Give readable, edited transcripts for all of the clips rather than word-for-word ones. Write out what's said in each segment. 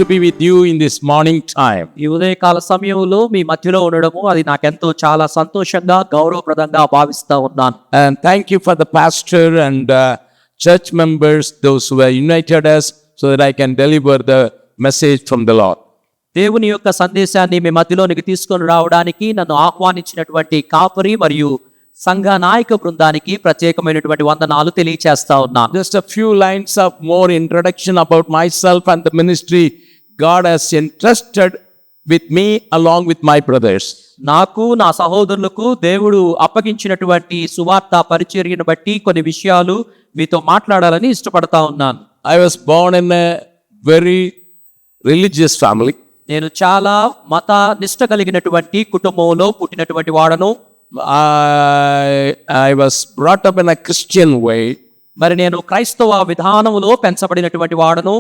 to be with you in this morning time. ఈ ఉదయకాల సమయంలో మీ మధ్యలో ఉండడము అది నాకెంతో చాలా సంతోషంగా గౌరవప్రదంగా భావిస్తా ఉన్నాను. And thank you for the pastor and church members, those who have united us so that I can deliver the message from the Lord. దేవుని యొక్క సందేశాన్ని మీ మధ్యలోనికి తీసుకొని రావడానికి నన్ను ఆహ్వానించినటువంటి కాపరి మరియు సంఘ నాయక బృందానికి ప్రత్యేకమైనటువంటి వందనాలు తెలియచేస్తా ఉన్నాను. Just a few lines of more introduction about myself and the ministry God has entrusted with me along with my brothers. నాకు నా సహోదరులకు దేవుడు అప్పగించినటువంటి సువార్త పరిచర్యను బట్టి కొన్ని విషయాలు మీతో మాట్లాడాలని ఇష్టపడతా ఉన్నాను. I was born in a very religious family. నేను చాలా మత నిష్ట కలిగినటువంటి కుటుంబంలో పుట్టినటువంటి వాడను. I was brought up in a Christian way. మరి నేను క్రైస్తవ విధానములో పెంచబడినటువంటి వాడను.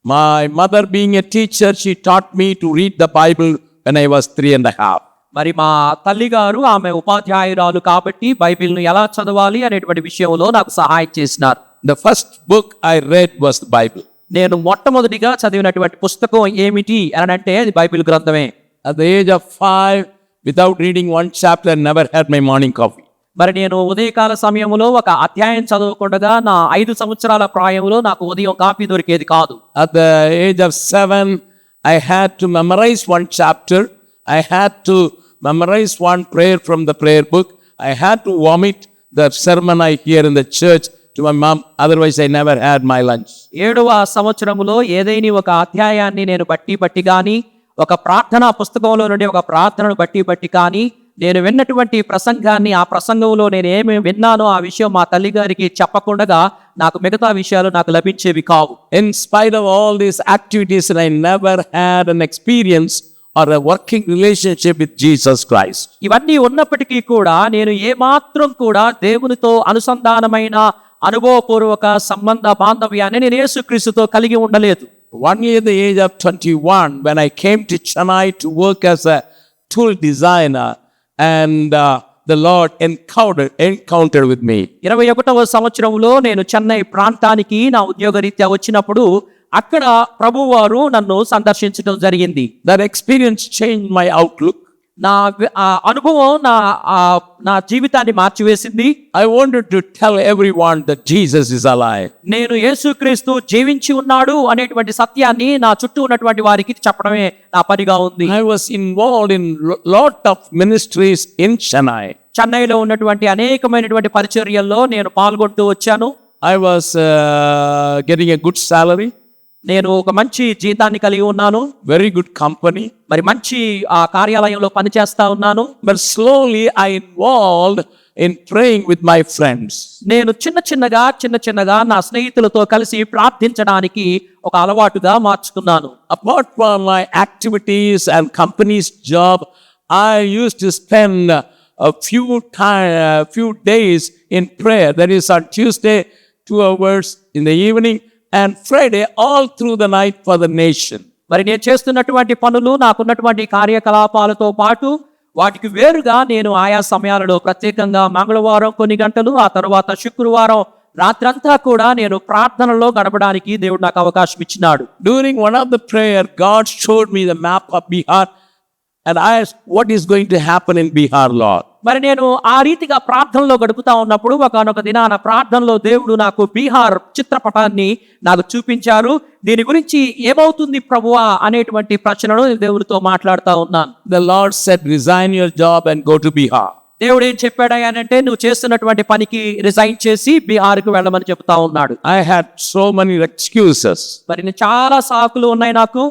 My mother being a teacher, she taught me to read the Bible when I was 3.5. మరి మా తల్లి గారు ఆమె ఉపాధ్యాయురాలు కాబట్టి బైబిల్ను ఎలా చదవాలి అనేటువంటి విషయంలో నాకు సహాయం చేసినారు. The first book I read was the Bible. నేను మొట్టమొదటిగా చదివినటువంటి పుస్తకం ఏమిటి అని అంటే అది Bible గ్రంథమే. At the age of 5, without reading one chapter, I never had my morning coffee. మరి నేను ఉదయకాల సమయంలో ఒక అధ్యాయం చదవకుండా నా 5 సంవత్సరాల ప్రాయంలో నాకు ఉదయం కాఫీ దొరికేది కాదు. At the age of 7, I had to memorize one chapter. I had to memorize one prayer from the prayer book. I had to vomit the sermon I hear in the church to my mom. Otherwise, I never had my lunch. 7వ సంవత్సరములో ఏదైనా ఒక అధ్యాయాన్ని నేను బట్టి కానీ ఒక ప్రార్థనా పుస్తకంలో నుండి ఒక ప్రార్థనను బట్టి కానీ నేను విన్నటువంటి ప్రసంగాన్ని ఆ ప్రసంగంలో నేను ఏమి విన్నానో ఆ విషయం మా తల్లి గారికి చెప్పకుండా నాకు మిగతా విషయాలు నాకు లభించేవి కావు. In spite of all these activities, I never had an experience or a working relationship with Jesus Christ. ఇవన్నీ ఉన్నప్పటికీ కూడా నేను ఏమాత్రం కూడా దేవునితో అనుసంధానమైన అనుభవపూర్వక సంబంధ బాంధవ్యాన్ని నేను యేసుక్రీస్తుతో కలిగి ఉండలేదు. Only at the age of 21, when I came to Chennai to work as a tool designer, and the Lord encountered with me. 21వ సంవత్సరంలో నేను చెన్నై ప్రాంతానికి నా ఉద్యోగరీత్యా వచ్చినప్పుడు అక్కడ ప్రభువారు నన్ను సందర్శించడం జరిగింది. That experience changed my outlook. నా అనుభవం నా జీవితాన్ని మార్చివేసింది. I wanted to tell everyone that Jesus is alive. నేను యేసుక్రీస్తు జీవించి ఉన్నాడు అనేటువంటి సత్యాన్ని నా చుట్టూ ఉన్నటువంటి వారికి చెప్పడమే నా పనిగా ఉంది. I was involved in lot of ministries in Chennai. చెన్నైలో ఉన్నటువంటి అనేకమైనటువంటి పరిచర్యల్లో నేను పాల్గొంటూ వచ్చాను. I was getting a good salary. నేను ఒక మంచి జీతాన్ని కలిగి ఉన్నాను. Very good company. మరి మంచి ఆ కార్యాలయంలో పనిచేస్తా ఉన్నాను. But slowly I involved in praying with my friends. నేను చిన్నగా నా స్నేహితులతో కలిసి ప్రార్థించడానికి ఒక అలవాటుగా మార్చుకున్నాను. Apart from my activities and company's job, I used to spend a few days in prayer. That is on Tuesday 2 hours in the evening, and Friday all through the night for the nation. మరి నేను చేస్తున్నటువంటి పనులు నాకున్నటువంటి కార్యకలాపాలతో పాటు వాటికి వేరుగా నేను ఆయా సమయాలలో ప్రత్యేకంగా మంగళవారం కొన్ని గంటలు, ఆ తర్వాత శుక్రవారం రాత్రంతా కూడా నేను ప్రార్థనలో గడపడానికి దేవుడు నాకు అవకాశం ఇచ్చినాడు. During one of the prayer, God showed me the map of Bihar, and I asked, what is going to happen in Bihar, Lord? మరి నేను ఆ రీతిగా ప్రార్థనలో గడుపుతా ఉన్నప్పుడు ఒకనొక దినాన ప్రార్థనలో దేవుడు నాకు బీహార్ చిత్రపటాన్ని నాకు చూపించారు. దీని గురించి ఏమవుతుంది ప్రభువా అనేటువంటి ప్రశ్నను దేవుడితో మాట్లాడుతూ ఉన్నాను. The Lord said, resign your job and go to Bihar. దేవుడు ఏం చెప్పాడంటే నువ్వు చేస్తున్నటువంటి పనికి రిజైన్ చేసి బీహార్కు వెళ్ళమని చెప్తా ఉన్నాడు. I had so many excuses. మరి చాలా సాకులు ఉన్నాయి నాకు.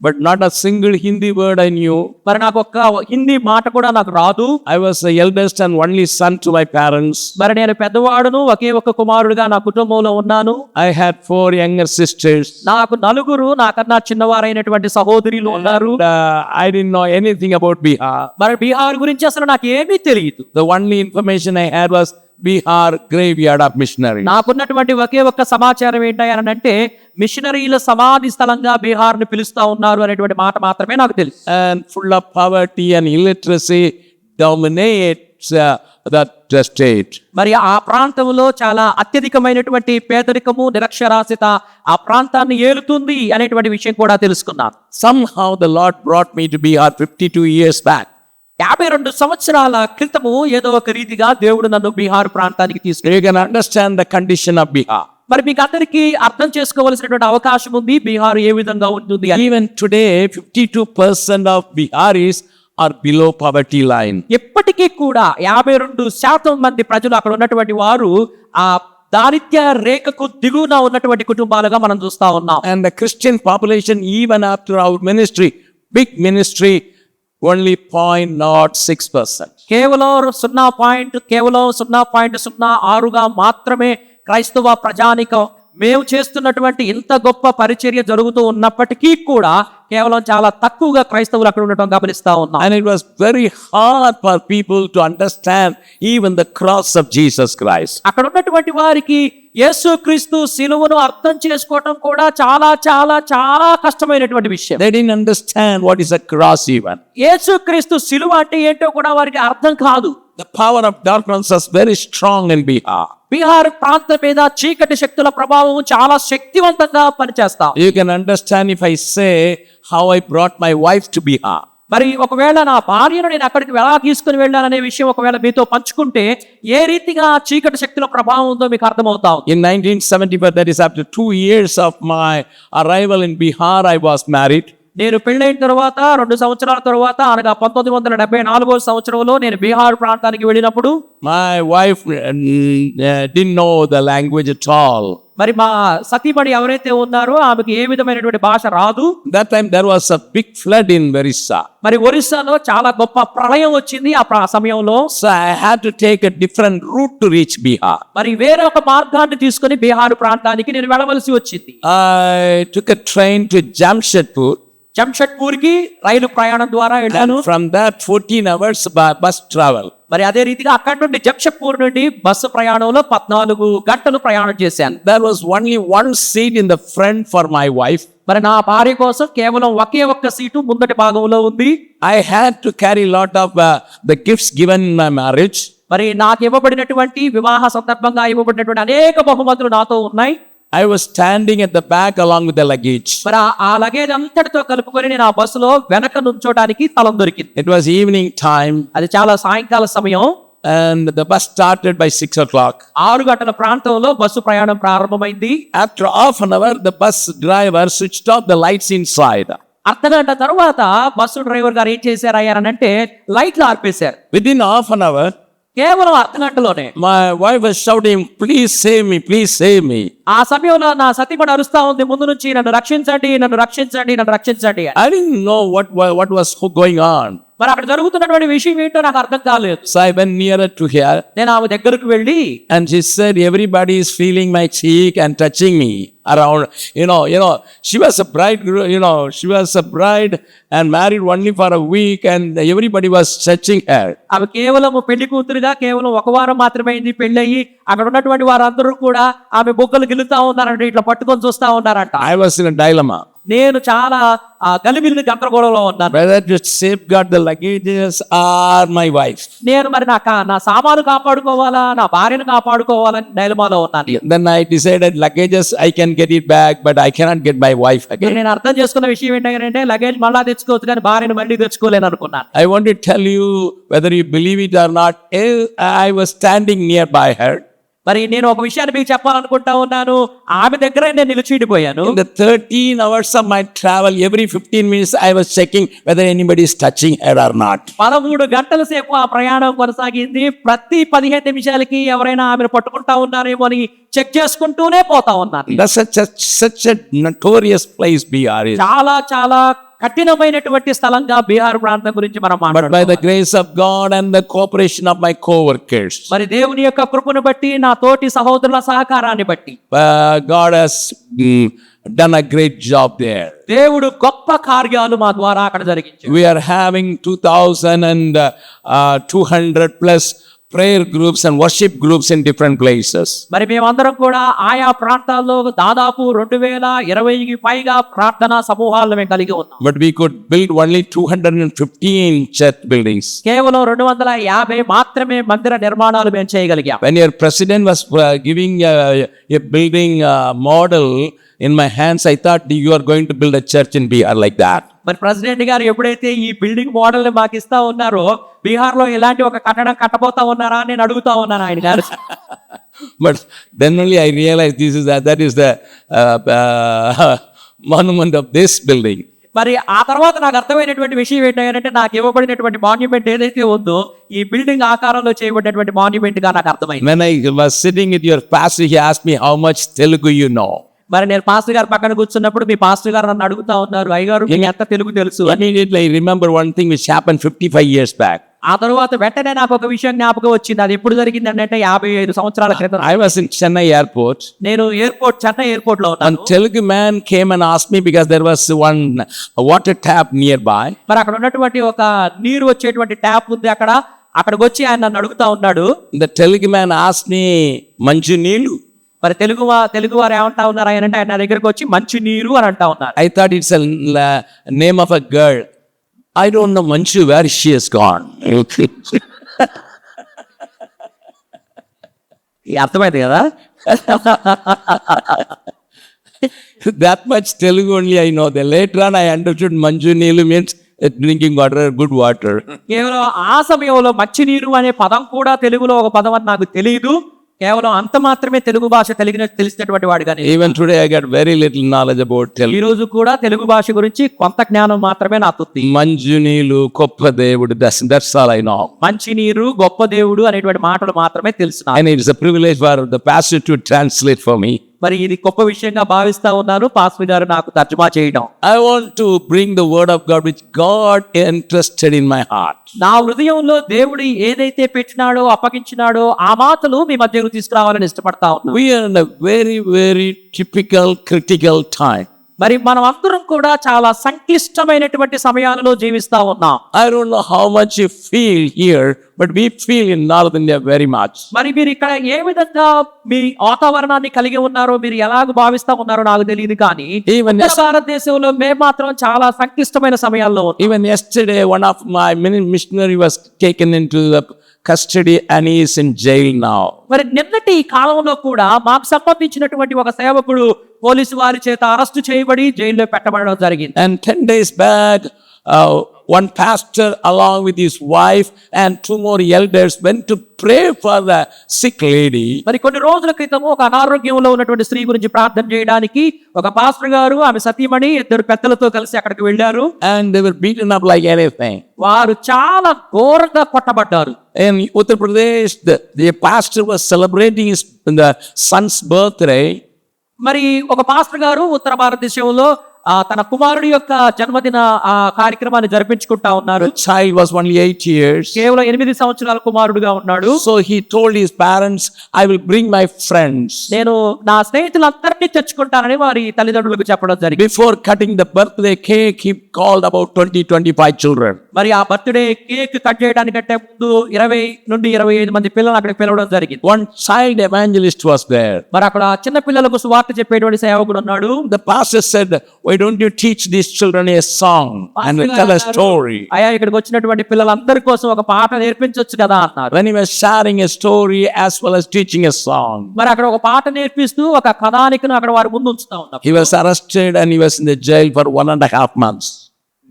But not a single Hindi word I knew. మరి నాకు ఒక్క హిందీ మాట కూడా నాకు రాదు. I was the eldest and only son to my parents. మరి నేను పెద్దవాడును, ఒకే ఒక్క కుమారుడుగా నా కుటుంబంలో ఉన్నాను. I had 4 younger sisters. నాకు 4 నాకన్నా చిన్నవారైనటువంటి సహోదరులు ఉన్నారు. I didn't know anything about Bihar. మరి బీహార్ గురించి అసలు నాకు ఏమీ తెలియదు. The only information I had was Bihar graveyard of missionaries. నాకున్నటువంటి ఒకే ఒక్క సమాచారం ఏంటంటే మిషనరీల సమాధి స్థలంగా బీహార్ ని పిలుస్తా ఉన్నారు అనేటువంటి మాట మాత్రమే నాకు తెలుసు. And full of poverty and illiteracy dominates state. మరి ఆ ప్రాంతంలో చాలా అత్యధికమైనటువంటి పేదరికము, నిరక్షరాస్యత ఆ ప్రాంతాన్ని ఏలుతుంది అనేటువంటి విషయం కూడా తెలుసుకున్నాను. Somehow the Lord brought me to Bihar 52 years back. 52 సంవత్సరాల క్రితము ఏదో ఒక రీతిగా దేవుడు నన్ను బీహార్ ప్రాంతానికి తీసుకెళ్ళి, You can understand the condition of Bihar. మరి మీకు అందరికీ అర్థం చేసుకోవాల్సినటువంటి అవకాశం ఉంది బీహార్ ఏ విధంగా ఉంటుంది అని. Even today, 52% of Biharis are below poverty line. ఎప్పటికీ కూడా 52% మంది ప్రజలు అక్కడ ఉన్నటువంటి వారు ఆ దారిద్ర్య రేఖకు దిగువన ఉన్నటువంటి కుటుంబాలుగా మనం చూస్తా ఉన్నాం. And the Christian population, even after our ministry, big ministry, only 0.06%. కేవలం 0.06గా మాత్రమే క్రైస్తవ ప్రజానికం మేము చేస్తున్నటువంటి ఇంత గొప్ప పరిచర్య జరుగుతూ ఉన్నప్పటికీ కూడా కేవలం చాలా తక్కువగా క్రైస్తవులు అక్కడ ఉండటం గమనిస్తా ఉన్నాం. And it was very hard for people to understand even the cross of Jesus Christ. అక్కడ ఉన్నటువంటి వారికి యేసుక్రీస్తు శిలువను అర్థం చేసుకోవటం కూడా చాలా చాలా చాలా కష్టమైనటువంటి విషయం. They didn't understand what is a cross even. యేసుక్రీస్తు శిలువ అంటే ఏంటో కూడా వారికి అర్థం కాదు. The power of darkness was very strong in Bihar. Bihar ప్రాంతం మీద చీకటి శక్తుల ప్రభావం చాలా శక్తివంతంగా పనిచేస్తాం. You can understand if I say how I brought my wife to Bihar. మరి ఒకవేళ నా భార్యను నేను అక్కడికి ఎలా తీసుకుని వెళ్ళాననే విషయం ఒకవేళ మీతో పంచుకుంటే ఏ రీతిగా చీకటి శక్తుల ప్రభావం ఉందో మీకు అర్థమవుతాం. In 1974, that is after 2 years of my arrival in Bihar, I was married. నేను పెళ్ళైన తర్వాత 2 సంవత్సరాల తర్వాత అనగా 1974వ సంవత్సరంలో నేను బీహార్ ప్రాంతానికి వెళ్ళినప్పుడు My wife didn't know the language at all. మరి మా సతీమణి ఎవరైతే ఉన్నారో ఆమెకి ఏ విధమైనటువంటి భాష రాదు. That time there was a big flood in Orissa. మరి ఒరిస్సాలో చాలా గొప్ప ప్రళయం వచ్చింది ఆ సమయంలో. So I had to take a different route to reach Bihar. మరి వేరే ఒక మార్గాన్ని తీసుకొని బీహార్ ప్రాంతానికి నేను వెళ్ళవలసి వచ్చింది. I took a train to Jamshedpur. Jamshedpur కి రైలు ప్రయాణం ద్వారా వెళ్ళాను. And from that 14 hours bus travel. మరి అదే రీతిగా అక్కడి నుండి జంషెడ్పూర్ నుండి బస్సు ప్రయాణంలో 14 గంటలు ప్రయాణం చేశాను. There was only one seat in the front for my wife. మరి నా భార్య కోసం కేవలం ఒకే ఒక్క సీటు ముందటి భాగంలో ఉంది. I had to carry a lot of the gifts given in my marriage. మరి నాకు ఇవ్వబడినటువంటి వివాహ సందర్భంగా ఇవ్వబడినటువంటి అనేక బహుమతులు నాతో ఉన్నాయి. I was standing at the back along with the luggage. మరి ఆ లగేజ్ అంతటితో కలుపుకొని నేను ఆ బస్సులో వెనక నుంచోడానికి స్థలం దొరికింది. It was evening time అది చాలా సాయంకాల సమయం. and the bus started by 6 o'clock. 6 గంటల ప్రాంతంలో బస్సు ప్రయాణం ప్రారంభమైంది. After half an hour, the bus driver switched off the lights inside. అర్ధగంట తర్వాత బస్సు డ్రైవర్ గారు ఏం చేశారయ్యారనంటే లైట్లు ఆర్పేశారు. Within half an hour, కేవలం అర్ధగంటలోనే my wife was shouting, "Please save me, please save me." ఆ సమయంలో నా సతీమణి అరుస్తా ఉంది ముందు నుంచి, నన్ను రక్షించండి, నన్ను రక్షించండి, నన్ను రక్షించండి. I didn't know what was going on. మరి అక్కడ జరుగుతున్నటువంటి విషయం ఏంటో నాకు అర్థం కాలేదు. So I went nearer to her నేను ఆమె దగ్గరకు వెళ్ళి and she said, "Everybody is feeling my cheek and touching me around." You know, she was a bride, she was a bride and married only for a week and everybody was touching her. ఆమె కేవలం పెళ్లి కూతురుగా కేవలం 1 వారం మాత్రమే అయింది పెళ్ళయి. అక్కడ ఉన్నటువంటి వారందరూ కూడా ఆమె బొగ్గలు గిలుతా ఉన్నారంట, ఇట్లా పట్టుకొని చూస్తా ఉన్నారంట. I was in a dilemma. నేను చాలా గలిబిలి గందరగోళంలో ఉన్నాను. Whether to safeguard the luggages or my wife. నేను మరి నా సామాను కాపాడుకోవాలా, నా భార్యను కాపాడుకోవాలని డైలమాలో ఉన్నాను. Then I decided luggages I can get it back, but I cannot get my wife again. నేను అర్థం చేసుకున్న విషయం ఏంటంటే లగేజ్ మళ్ళా తెచ్చుకోవచ్చు కానీ భార్యను మళ్ళీ తెచ్చుకోలేను అనుకున్నాను. I want to tell you, whether you believe it or not, I was standing nearby her. మరి నేను ఒక విషయాన్ని మీకు చెప్పాలనుకుంటా ఉన్నాను. ఆమె దగ్గర నేను నిలిచిడిపోయాను. In the 13 hours of my travel, every 15 minutes I was checking whether anybody is touching her or not. 13 గంటల సేపు ఆ ప్రయాణం కొనసాగింది. ప్రతి 15 నిమిషాలకి ఎవరైనా ఆమెను పట్టుకుంటా ఉన్నారేమో అని చెక్ చేసుకుంటూనే పోతా ఉన్నాను. That's such a notorious place Bihar is. చాలా చాలా కఠినమైనటువంటి స్థలంగా బీహార్ ప్రాంతం గురించి మనం But by మాట్లాడుతున్నాం. the grace of God and the cooperation of my co-workers, మరి దేవుని యొక్క కృపను బట్టి, నా తోటి సహోదరుల సహకారాన్ని బట్టి God has done a great job there. దేవుడు గొప్ప కార్యాలు మా ద్వారా అక్కడ జరిగించాడు. We are having 2,200 plus prayer groups and worship groups in different places. మరి మేమందరం కూడా ఆయా ప్రాంతాల్లో దాదాపు 2020కి పైగా ప్రార్థనా సమూహాలను మేము కలిగి ఉన్నాం. But we could build only 215 church buildings. కేవలం 250 మాత్రమే మందిర నిర్మాణాలు మేము చేయగలిగాం. When your president was giving a building model in my hands, I thought you are going to build a church in Bihar like that. మరి president గారు ఎప్పుడైతే ఈ బిల్డింగ్ మోడల్ మాకు ఇస్తా ఉన్నారో, బీహార్ లో ఇలాంటి ఒక కట్టడం కట్టబోతా ఉన్నారా అని నేను అడుగుతా ఉన్నాను ఆయన గారు. But then only I realized that is the monument of this building. మరి ఆ తర్వాత నాకు అర్థమైనటువంటి విషయం ఏంటంటే, నాకు ఇవ్వబడినటువంటి మాన్యుమెంట్ ఏదైతే ఉందో ఈ బిల్డింగ్ ఆకారంలో చేయబడినటువంటి మాన్యుమెంట్ గా నాకు అర్థమైంది. When I was sitting with your pastor, he asked me how much Telugu you know. మరి నేను పాస్టర్ గారు పక్కన కూర్చున్నప్పుడు మీ పాస్టర్ గారు నన్ను అడుగుతా ఉన్నారు, అయ్యగారు మీకు ఎంత తెలుగు తెలుసు అని. Immediately I remember one thing which happened 55 years back. ఆ తర్వాత వెంటనే నాకు ఒక విషయం జ్ఞాపకం వచ్చింది. అది ఎప్పుడు జరిగింది అంటే 55 సంవత్సరాల క్రితం. I was in Chennai airport. నేను చెన్నై ఎయిర్పోర్ట్ లో One ఉన్నాను. Telugu man came and asked me because there was one water tap nearby. మరి అక్కడ ఉన్నటువంటి ఒక నీరు వచ్చేటువంటి ట్యాప్ ఉంది అక్కడికి వచ్చి ఆయన నన్ను అడుగుతా ఉన్నాడు. The Telugu man asked me, Manju Neelu. మరి తెలుగు వారు ఏమంటా ఉన్నారు ఆయన అంటే, ఆయన నా దగ్గరకు వచ్చి మంచి నీరు అని అంటా ఉన్నారు. I thought it's a name of a girl. I don't know Manju, where she has gone. అర్థమైంది కదా. That much Telugu only I know. Then later on I understood Manju Neelu means drinking water, good water. కేవలం ఆ సమయంలో మంచినీరు అనే పదం కూడా తెలుగులో ఒక పదం అని నాకు తెలియదు. కేవలం అంత మాత్రమే తెలుగు భాష తెలిసినటువంటి వాడిగా. Even today I got very little knowledge about ఈ Telugu. రోజు కూడా తెలుగు భాష గురించి కొంత జ్ఞానం మాత్రమే నాకు ఉంది. Manju Neelu, Koppa Devudu, that's all I know. మంచినీరు గొప్ప దేవుడు అనేటువంటి మాటలు మాత్రమే తెలుసు నాకు. And it is a privilege for the pastor to translate for me. మరి ఇది గొప్ప విషయంగా భావిస్తా ఉన్నారు పాస్టర్ గారు నాకు తర్జుమా చేయడం. I want to bring the word of God which God entrusted in my heart. నా హృదయంలో దేవుడు ఏదైతే పెట్టినాడో అప్పగించినాడో ఆ మాటలు మీ మధ్యకు తీసుకురావాలని ఇష్టపడతా ఉన్నాను. We are in a very, very typical, critical time. మరి మనం అందరం కూడా చాలా సంక్లిష్టమైనటువంటి సమయాలలో జీవిస్తా ఉన్నాం. I don't know how much you feel here, but we feel in North India very much. మరి మీరు ఇక్కడ ఏ విధంగా మీ వాతావరణాన్ని కలిగి ఉన్నారో, మీరు ఎలాగ భావిస్తా ఉన్నారో నాకు తెలియదు, కానీ Even భారతదేశంలో మేము మాత్రం చాలా సంక్లిష్టమైన సమయాల్లో ఉన్నాం. Even yesterday, one of my missionary was taken into the custody and he is in jail now. మరి నిన్నటి కాలంలో కూడా మాకు సంబంధించినటువంటి ఒక సేవకుడు పోలీసు వారి చేత అరెస్టు చేయబడి జైల్లో పెట్టబడడం జరిగింది. And 10 days back, one pastor along with his wife and 2 more elders went to pray for the sick lady. మరి కొన్ని రోజుల క్రితం ఒక అనారోగ్యంలో ఉన్నటువంటి స్త్రీ గురించి ప్రార్థన చేయడానికి ఒక పాస్టర్ గారు, ఆమె సతీమణి, 2 పెద్దలతో కలిసి అక్కడికి వెళ్ళారు. And they were beaten up like anything. వారు చాలా ఘోరంగా కొట్టబడ్డారు. In Uttar Pradesh, the pastor was celebrating the son's birthday. మరి ఒక పాస్టర్ గారు ఉత్తర భారతదేశంలో తన కుమారుడి యొక్క జన్మదిన కార్యక్రమాన్ని జరిపించుకుంటా ఉన్నారు. The child was only 8 years. కేవలం 8 సంవత్సరాల కుమారుడుగా ఉన్నాడు. So he told his parents, I will bring my friends. నేను నా స్నేహితులందరినీ తెచ్చుకుంటానని వారి తల్లిదండ్రులకు చెప్పడం జరిగింది. Before cutting the birthday cake, he called about 20-25 children. మరి ఆ బర్త్డే కేక్ కట్ చేయడానికంటే ముందు 20 నుండి 25 మంది పిల్లలు అక్కడికి పిలవడం జరిగింది. One child evangelist was there. మరి అక్కడ చిన్న పిల్లలకు సువార్త చెప్పేటువంటి సేవకుడు ఉన్నాడు. The pastor said, why don't you teach these children a song and tell a story? అయ్యా, ఇక్కడికి వచ్చినటువంటి పిల్లలందరి కోసం ఒక పాట నేర్పించొచ్చు కదా అన్నారు. When he was sharing a story as well as teaching a song, మరి అక్కడ ఒక పాట నేర్పిస్తూ ఒక కథానికను అక్కడ వారి ముందు ఉంచుతా ఉన్నారు. he was arrested and he was in the jail for 1.5 months.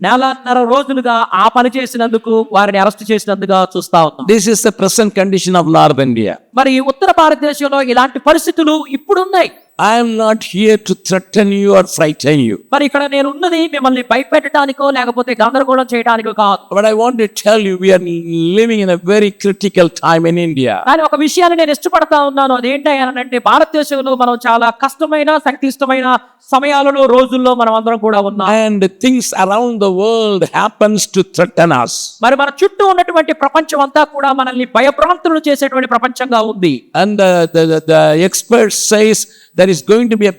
1.5 రోజులుగా ఆ పని చేసినందుకు, వారిని అరెస్ట్ చేసినందుకు చూస్తా ఉన్నాం. This is the present condition of North India. మరి ఉత్తర భారతదేశంలో ఇలాంటి పరిస్థితులు ఇప్పుడున్నాయి. I am not here to threaten you or frighten you. మరి ఇక్కడ నేను ఉన్నది మిమ్మల్ని భయపెట్టడానికో లేకపోతే గందరగోళం చేయడానికో కాదు. But I want to tell you, we are living in a very critical time in India. కానీ ఒక విషయాన్ని నేను ఇష్టపడతా ఉన్నాను. అదేంటంటే భారతదేశంలో మనం చాలా కష్టమైన, సంక్లిష్టమైన సమయాలలో, రోజుల్లో మనం అందరం కూడా ఉన్నాం. And things around the world happens to threaten us. మరి మన చుట్టూ ఉన్నటువంటి ప్రపంచం అంతా కూడా మనల్ని భయభ్రాంతులను చేసేటువంటి ప్రపంచంగా ఉంది. And the expert says there is going to be a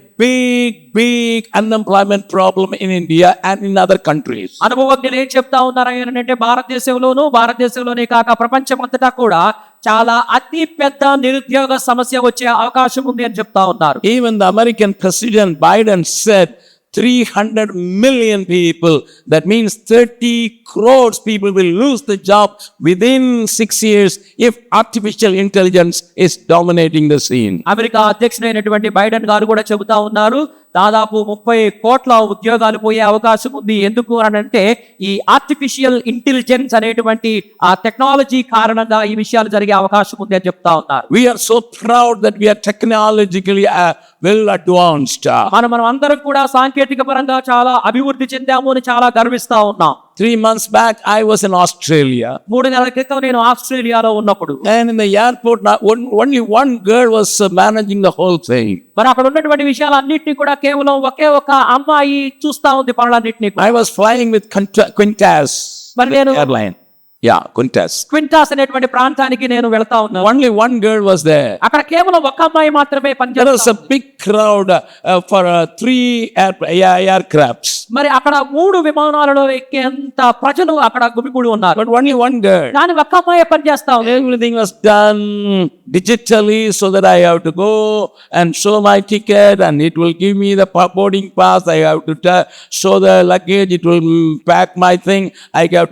big unemployment problem in India and in other countries. అనుభవజ్ఞులు ఏం చెప్తా ఉన్నారు అంటే భారతదేశంలోనే కాక ప్రపంచం అంతటా కూడా చాలా అతి పెద్ద నిరుద్యోగ సమస్య వచ్చే అవకాశం ఉంది అని చెప్తా ఉన్నారు. Even the American President Biden said 300 million people, that means 30 crores people will lose the job within 6 years if artificial intelligence is dominating the scene. America అధ్యక్షుడైనటువంటి బైడెన్ గారు కూడా చెబుతా ఉన్నారు, దాదాపు 30 కోట్ల ఉద్యోగాలు పోయే అవకాశం ఉంది. ఎందుకు అని అంటే ఈ ఆర్టిఫిషియల్ ఇంటెలిజెన్స్ అనేటువంటి ఆ టెక్నాలజీ కారణంగా ఈ విషయాలు జరిగే అవకాశం ఉంది అని చెప్తా ఉన్నారు. We are so proud that we are technologically well advanced. మనం అందరం కూడా సాంకేతిక పరంగా చాలా అభివృద్ధి చెందాము అని చాలా గర్విస్తా ఉన్నాం. 3 months back, I was in Australia. 3 నెలల క్రితం నేను ఆస్ట్రేలియాలో ఉన్నప్పుడు And in the airport, only one girl was managing the whole thing. మరి అక్కడ ఉన్నటువంటి విషయాలన్నింటినీ కూడా కేవలం ఒకే ఒక అమ్మాయి చూస్తా ఉంది పనులన్నింటినీ. I was flying with Qantas మరి నేను airline. Yeah, Qantas. క్వింటాస్ అనేటువంటి ప్రాంతానికి నేను వెళ్తా ఉన్నాను. Only one girl was there. అక్కడ కేవలం ఒక అమ్మాయి మాత్రమే There was పనిచేస్తుంది. a big crowd for 3 aircrafts. మరి అక్కడ 3 విమానాలలో ఎక్కేంత ప్రజలు అక్కడ గుమిగూడి ఉన్నారు. But only one girl. కానీ ఒక అమ్మాయి పనిచేస్తా ఉంది. Everything was done digitally so that I have to go and show my ticket and it will give me the boarding pass. I have to show the luggage. It will pack my thing. I have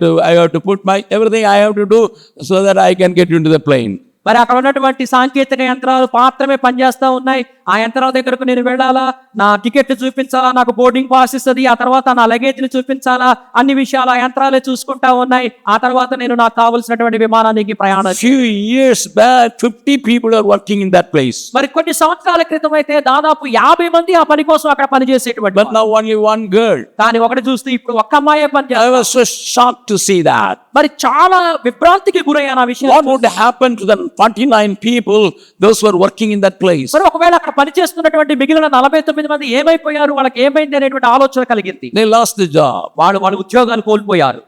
to put my everything I have to do so that I can get into the plane. మరి అక్కడ ఉన్నటువంటి సాంకేతిక యంత్రాలు మాత్రమే పనిచేస్తా ఉన్నాయి. ఆ యంత్రాల దగ్గరకు నేను వెళ్ళాలా, నా టికెట్ చూపించాలా, నాకు బోర్డింగ్ పాస్ ఇస్తుంది, ఆ తర్వాత నా లగేజ్ ని చూపించాలా, అన్ని విషయాలు ఆ యంత్రాలే చూసుకుంటా ఉన్నాయి. ఆ తర్వాత నేను నాకు కావలసినటువంటి విమానానికి ప్రయాణం. Few years back, 50 people are working in that place. మరి కొన్ని సంవత్సరాల క్రితం అయితే దాదాపు 50 మంది ఆ పని కోసం అక్కడ పనిచేసేటువంటి. But now only one girl. కానీ ఒకటి చూస్తే ఇప్పుడు ఒక్క అమ్మాయే I పనిచేస్తారు. was so shocked to see that. మరి చాలా విభ్రాంతికి గురయ్యాను ఆ విషయం. What would happen to the 49 people, those who are working in that place? మరి ఒకవేళ అక్కడ పనిచేస్తున్నటువంటి మిగిలిన 49 మంది ఏమైపోయారు, వాళ్ళకి ఏమైంది అనేటువంటి ఆలోచన కలిగింది. They lost the job. వాళ్ళ ఉద్యోగాలు కోల్పోయారు.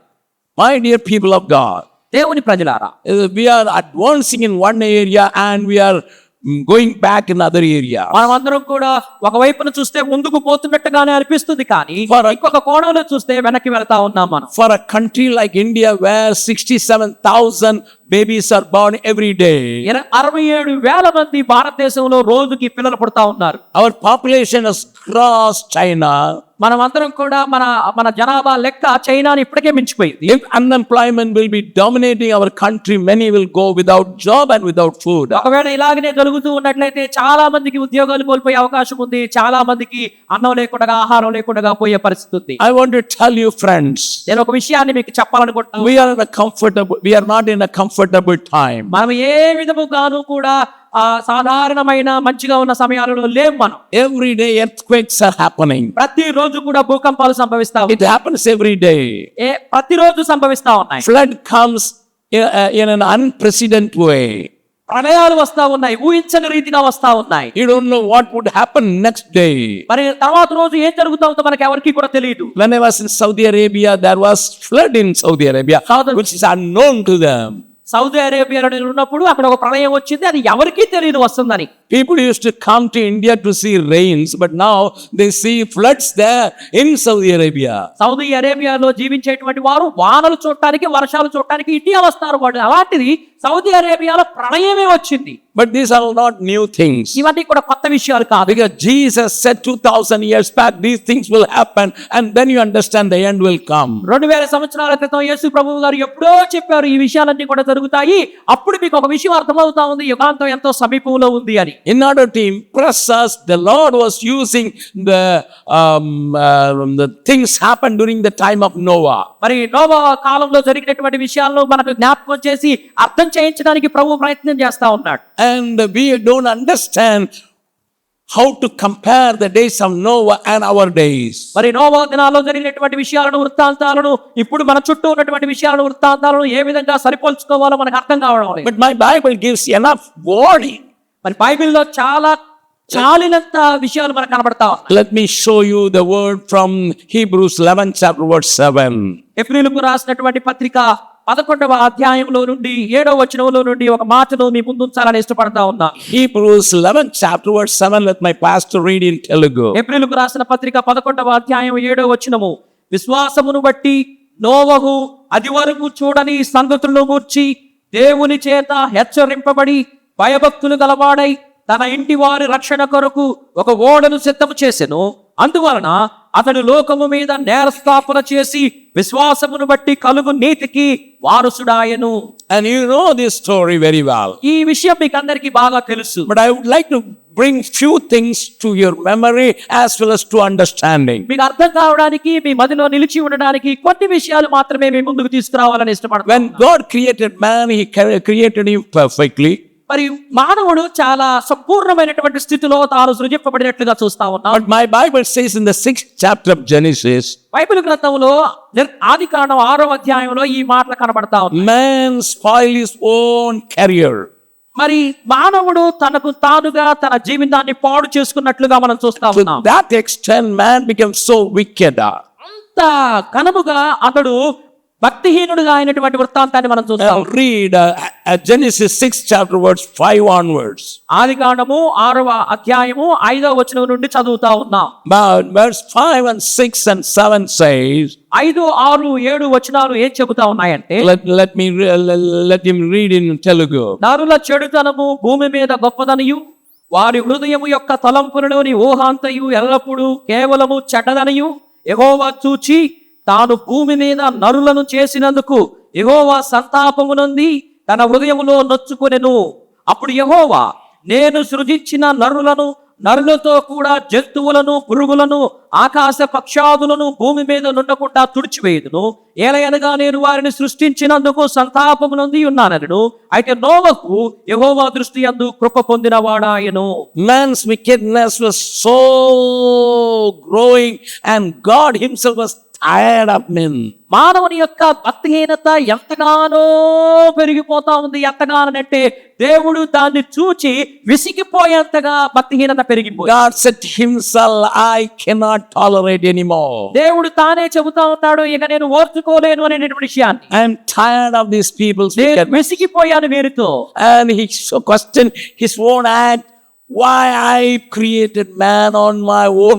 My dear people of God, దేవుని ప్రజలారా, we are advancing in one area and we are going back in other area. మనం అందరం కూడా ఒక వైపున చూస్తే ముందుకు పోతున్నట్టుగానే అనిపిస్తుంది, కానీ For- ఇంకొక కోణంలో చూస్తే వెనక్కి వెళ్తా ఉన్నాం మనం. For a country like India where 67,000 babies are born every day, 67,000 మంది భారతదేశంలో రోజుకి పిల్లలు పుడతా ఉన్నారు. our population has crossed China. మనం అందరం కూడా మన జనాభా లెక్క చైనాని ఇప్పటికే మించిపోయింది. If unemployment will be dominating our country, many will go without job and without food. ఒకవేళ ఇలాగనే జరుగుతూ ఉన్నట్లయితే చాలా మందికి ఉద్యోగాలు కోల్పోయే అవకాశం ఉంది. చాలా మందికి అన్నం లేకుండా, ఆహారం లేకుండా పోయే పరిస్థితి ఉంది. I want to tell you, friends, నేను ఒక విషయాన్ని మీకు చెప్పాలనుకుంటున్నాను. we are not in a comfortable time. మనం ఏ విధముగాను కూడా సాధారణమైన మంచిగా ఉన్న సమయాలలో లేవు మనం. Every day earthquakes are happening. ప్రతి రోజు కూడా భూకంపాలు సంభవిస్తా ఉన్నాయి. It happens every day. ప్రతిరోజు సంభవిస్తా ఉన్నాయి. Flood comes in an unprecedented way. ప్రళయాలు వస్తా ఉన్నాయి, ఊహించని రీతిగా వస్తా ఉన్నాయి. You don't know what would happen next day. మరి తర్వాత రోజు ఏం జరుగుతుందో మనకి ఎవరికి కూడా తెలియదు. When I was in Saudi Arabia, there was flood in Saudi Arabia, which is unknown to them. Saudi అరేబియాలో నేను ఉన్నప్పుడు అక్కడ ఒక ప్రళయం వచ్చింది, అది ఎవరికీ తెలియదు వస్తుందని. People used to come to India to see rains, but now they see floods there in Saudi Arabia. Saudi అరేబియాలో జీవించేటువంటి వారు వానలు చూడటానికి, వర్షాలు చూడటానికి ఇండియా వస్తారు. వాడు అలాంటిది సౌదీ అరేబియాలో ప్రళయమే వచ్చింది. But these are not new things. ఇవన్నీ కూడా కొత్త విషయాలు కాదు. Because Jesus said 2000 years back, these things will happen, and then you understand the end will come. 2000 సంవత్సరాల క్రితం యేసు ప్రభువు గారు ఎప్పుడో చెప్పారు ఈ విషయాలన్నీ కూడా జరుగుతాయి, అప్పుడు మీకు ఒక విషయం అర్థమవుతా ఉంది, యుగాంతం ఎంతో సమీపంలో ఉంది అని. In order to impress us, the Lord was using the things happened during the time of Noah. మరి నోవా కాలంలో జరిగినటువంటి విషయాలను మనకు జ్ఞాపకం చేసి అర్థం చేయించడానికి ప్రభు ప్రయత్నం చేస్తా ఉన్నాడు. And we don't understand how to compare the days of Noah and our days. మరి నోవా దినాల్లో జరిగినటువంటి విషయాలను, వృత్తాంతాలను, ఇప్పుడు మన చుట్టూ ఉన్నటువంటి విషయాలను, వృత్తాంతాలను ఏ విధంగా సరిపోల్చుకోవాలో మనకు అర్థం కావడం లేదు. But my Bible gives enough warning. మరి బైబిల్లో చాలా చాలినంత విషయాలు మనకు కనబడతా ఉన్నాయి. Let me show you the word from Hebrews 11 chapter verse 7. ఎఫ్రీలకు రాసినటువంటి పత్రిక 11వ అధ్యాయంలో నుండి 7వ వచనంలో నుండి ఒక మాటను మీ ముందు ఉంచాలని ఇష్టపడతా ఉన్నా. Hebrews 11 chapter verse 7. Let my pastor read in Telugu. ఎఫ్రీలకు రాసిన పత్రిక 11వ అధ్యాయం 7వ వచనము. విశ్వాసమును బట్టి నోవహు అది వరకు చూడని సంగతులను గూర్చి దేవుని చేత హెచ్చరింపబడి భయభక్తులు గలవాడై తన ఇంటి వారి రక్షణ కొరకు ఒక ఓడను సిద్ధము చేసెను. అందువలన అతడు లోకము మీద నేరస్థాపన చేసి విశ్వాసమును బట్టి కలుగు నీతికి వారసుడాయను. And you know this story very well. ఈ విషయం మీకు అందరికీ బాగా తెలుసు. But I would like to bring few things to your memory as well as to understanding. మీకు అర్థం కావడానికి, మీ మదిలో నిలిచి ఉండడానికి కొన్ని విషయాలు మాత్రమే మీ ముందుకు తీసుకురావాలని ఇష్టపడతాను. When God created man, He created him perfectly. మరి మానవుడు చాలా సంపూర్ణమైనటువంటి స్థితిలో తాను సృజింపబడినట్లుగా చూస్తా ఉన్నాం. But my Bible says in the 6th chapter of Genesis, Bible గ్రంథంలో ఆదికాండం 6వ అధ్యాయంలో ఈ మాటలు కనబడతా ఉన్నాయి. man spoiled his own career. మరి మానవుడు తనకు తానుగా తన జీవితాన్ని పాడు చేసుకున్నట్లుగా మనం చూస్తా To ఉన్నాం. that extent, man became so wicked. అంత ఘనముగా అతడు భక్తిహీనుడుగా అయినటువంటి వృత్తాంతాన్ని మనం చూస్తాం. Now read Genesis 6th chapter verse 5 onwards. ఆదికాండము 6వ అధ్యాయము 5వ వచనం నుండి చదువుతా ఉన్నాం. But verse 5 and 6 and 7 says, 5, 6, 7 వచనాలు ఏం చెబుతా ఉన్నాయంటే, let him read in Telugu. నరుల చెడుతనము భూమి మీద గొప్పదనియు వారి హృదయము యొక్క తలంపులలోని ఊహాంతయు ఎల్లప్పుడూ కేవలము చెడ్డదనియు యెహోవా చూచి తాను భూమి మీద నరులను చేసినందుకు యెహోవా సంతాపము నొంది తన హృదయములో నొచ్చుకొనెను. అప్పుడు యెహోవా, నేను సృజించిన నరులతో కూడా జంతువులను, పురుగులను, ఆకాశ పక్షాదులను భూమి మీద నుండకుండా తుడిచివేయుదును. ఏలయనగా నేను వారిని సృష్టించినందుకు సంతాపము నొంది ఉన్నానను. అయితే నోవహు యెహోవా దృష్టి యందు కృప పొందినవాడాయెను. Man's wickedness was so growing and God himself was tired of men. మానవుని యొక్క భక్తిహీనత ఎంతగానో పెరిగిపోతా ఉంది. ఎంతగానంటే దేవుడు దాన్ని చూచి విసిగిపోయేంతగా భక్తిహీనత పెరిగిపోయింది. God said to himself, I cannot tolerate anymore. దేవుడు తానే చెబుతా ఉన్నాడు, ఇక నేను ఓర్చుకోలేను అనేటువంటి విషయాన్ని. I am tired of these people's నేను wickedness. విసిగిపోయాను వీరితో. And he questioned his own act. Why I created man on my own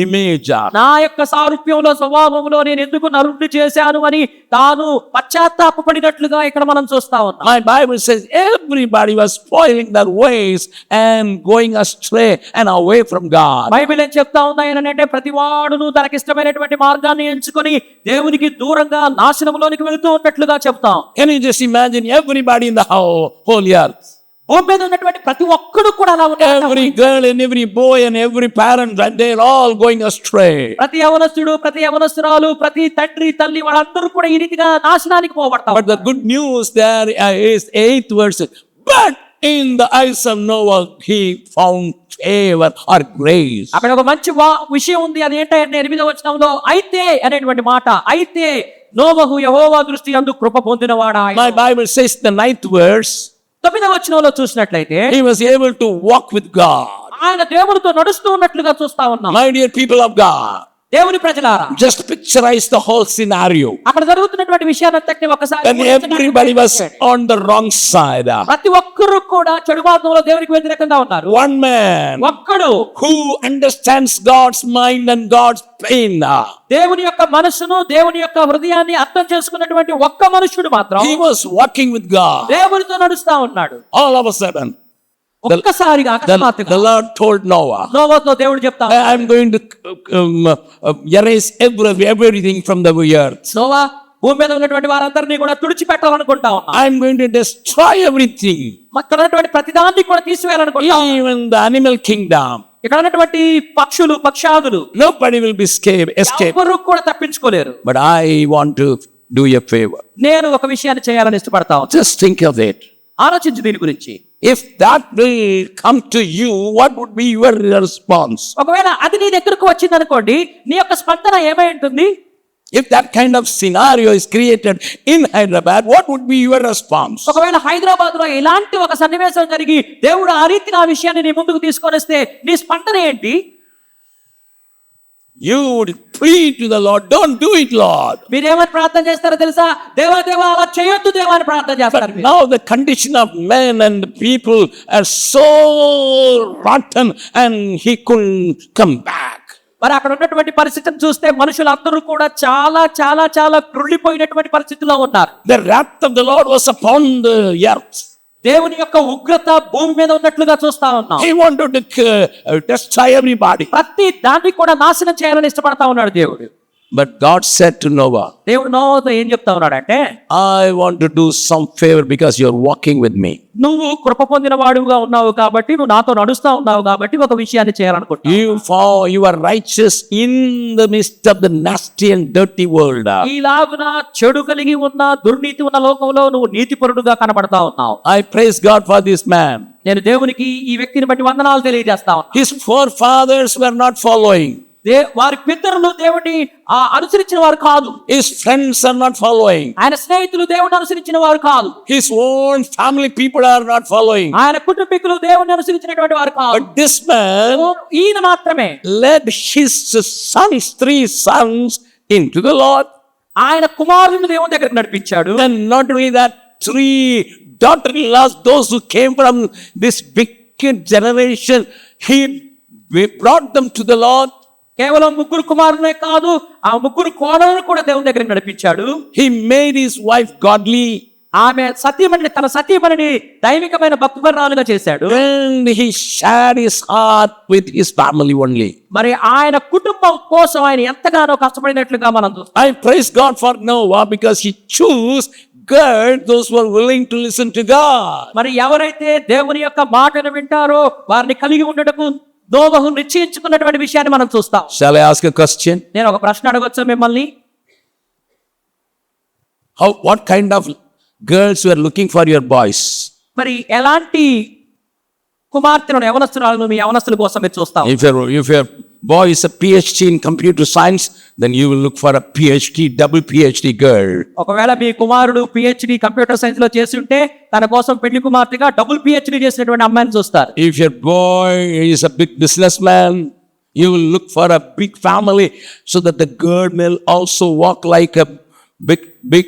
image. నా యొక్క సారూప్యంలో స్వభావంలో నేను ఎందుకు నరుణ్ణి చేశాను అని తాను పశ్చాత్తాపపడినట్లుగా ఇక్కడ మనం చూస్తా ఉన్నాం. My Bible says everybody was spoiling their ways and going astray and away from God. Bible ఏం చెప్తా ఉన్నాయనంటే ప్రతి వాడును తనకిష్టమైనటువంటి మార్గాన్ని ఎంచుకొని దేవునికి దూరంగా నాశనంలోనికి వెళుతూ ఉన్నట్లుగా చెప్తాం. Can you just imagine everybody in the whole earth? భూమి మీద ఉన్నటువంటి ప్రతి ఒక్కడు కూడా అలా ఉన్నాడు. Every girl and every boy and every parent, and they're all going astray. ప్రతి యవనస్తుడు, ప్రతి యవనస్తురాలు, ప్రతి తండ్రి, తల్లి వాళ్ళందరూ కూడా ఈ రీతిగా నాశనానికి పోబడతారు. But the good news there is 8th verse. But in the eyes of Noah he found favor or grace. అక్కడ ఒక మంచి విషయం ఉంది. అది ఏంటంటే 8వ వచనంలో అయితే అనేటువంటి మాట. అయితే నోవహు యెహోవా దృష్టి యందు కృప పొందినవాడా. My Bible says the 9th verse. 9వ వచనంలో చూసినట్లయితే He was able to walk with God. ఆయన దేవునితో నడుస్తూ ఉన్నట్లుగా చూస్తా ఉన్నాం. My dear people of God, దేవుని ప్రజలారా, just picturize the whole scenario. అక్కడ జరుగుతున్నటువంటి విషయాన్ని ఒకసారి When everybody was on the wrong side. ప్రతి ఒక్కరు కూడా చెడు మార్గంలో దేవునికి వ్యతిరేకంగా ఉన్నారు. One man ఒక్కడు who understands God's mind and God's pain. దేవుని యొక్క మనసును, దేవుని యొక్క హృదయాన్ని అర్థం చేసుకున్నటువంటి ఒక్క మనుషుడు మాత్రం He was walking with God. దేవునితో నడుస్తా ఉన్నాడు. All of a sudden, ఒక్కసారిగా అకస్మాత్తుగా the Lord told Noah, నోవహుతో దేవుడు చెప్తా, I'm going to erase everything from the earth. Noah, భూమి మీద ఉన్నటువంటి వారందరినీ కూడా తుడిచిపెట్టాలనుకుంటా ఉన్నా. I'm going to destroy everything. ఇక్కడ ఉన్నటువంటి ప్రతిదాన్ని కూడా తీసివేయాలనుకుంటా. Even the animal kingdom. ఇక్కడ ఉన్నటువంటి పక్షులు, పక్షాదులు Nobody will be escape. ఎవరు కూడా తప్పించుకోలేరు. But I want to do you a favor. నేను ఒక విషయాన్ని చేయాలని ఇష్టపడతాను. Just think of it. ఆలోచించు దీని గురించి. If that will come to you, what would be your response? ఒకవేళ అది నీ దగ్గరకు వచ్చింది అనుకోండి, నీ యొక్క స్పందన ఏమై ఉంటుంది? If that kind of scenario is created in Hyderabad, what would be your response? ఒకవేళ హైదరాబాద్ లో ఇలాంటి ఒక సన్నివేశం జరిగి దేవుడు ఆ రీతిగా ఆ విషయాన్ని నీ ముందుకు తీసుకొని వస్తే నీ స్పందన ఏంటి? You would plead to the Lord, don't do it, Lord. మీరేమని ప్రార్థన చేస్తారో తెలుసా? దేవా దేవా అలా చేయొద్దు దేవా అని ప్రార్థన చేస్తారు. But now the condition of men and people are so rotten and he couldn't come back. మరి అక్కడ ఉన్నటువంటి పరిస్థితిని చూస్తే మనుషులందరూ కూడా చాలా చాలా చాలా కృంగిపోయినటువంటి పరిస్థితిలో ఉన్నారు. The wrath of the Lord was upon the earth. దేవుని యొక్క ఉగ్రత భూమి మీద ఉన్నట్లుగా చూస్తా ఉన్నాం. He wanted to destroy everybody. ప్రతి దాన్ని కూడా నాశనం చేయాలని ఇష్టపడతా ఉన్నాడు దేవుడు. But God said to Noah, దేవుడు నోవాతో ఏం చెప్తా ఉన్నాడంటే, I want to do some favor because you're walking with me. నువ్వు కృప పొందిన వాడుగా ఉన్నావు కాబట్టి, నువ్వు నాతో నడుస్తా ఉన్నావు కాబట్టి ఒక విషయాన్ని చేయాలనుకుంటున్నావు. You are righteous in the midst of the nasty and dirty world. ఈలాగున చెడు కలిగి ఉన్న దుర్నీతి ఉన్న లోకంలో నువ్వు నీతిపరుడుగా కనబడతా ఉన్నావు. I praise God for this man. నేను దేవునికి ఈ వ్యక్తిని బట్టి వందనాలు తెలియజేస్తా ఉన్నా. His forefathers were not following. వారి పితరులు దేవుని అనుసరించిన వారు కాదు. His friends are not following. ఆయన స్నేహితులు దేవుని అనుసరించిన వారు కాదు. His own family people are not following. ఆయన కుటుంబీకులు దేవుని అనుసరించినటువంటి వారు కాదు. But this man ఈయన మాత్రమే led his sons, 3 sons, into the Lord. ఆయన కుమారులను దేవుని దగ్గరికి నడిపించాడు. And not only that, 3 daughter-in-laws, those who came from this wicked generation, he brought them to the Lord. కేవలం 3 కుమారులే కాదు, ఆ 3 కోడలను కూడా దేవుని దగ్గరికి నడిపించాడు. He made his wife godly. ఆమె సత్యమణిని, తన సత్యమణిని దైవికమైన భక్తిపరురాలుగా చేశాడు. And he shared his heart with his family only. మరి ఆయన కుటుంబం కోసం ఆయన ఎంతగానో కష్టపడినట్లుగా మనం చూస్తాం. I praise God for Noah because he chose God, those who are willing to listen to God. మరి ఎవరైతే దేవుని యొక్క మాటను వింటారో వారిని కలిగి ఉండటకు నోవహు నిశ్చయించుకున్నటువంటి విషయాన్ని మనం చూస్తాం. Shall I ask a question? నేను ఒక ప్రశ్న అడగొచ్చా మిమ్మల్ని? What kind of girls were looking for your boys? మరి ఎలాంటి కుమార్తెలను యవనస్తురాలను మీ యవనస్తుల కోసం మీరు చూస్తాం? If your boy is a PhD in computer science, then you will look for a PhD, double PhD girl. ఒకవేళ మీ కుమారుడు PhD కంప్యూటర్ సైన్స్ లో చేసి ఉంటే తన కోసం పెళ్లి కుమార్తెగా డబుల్ PhD చేసినటువంటి అమ్మాయిని చూస్తారు. If your boy is a big businessman, you will look for a big family so that the girl will also walk like a big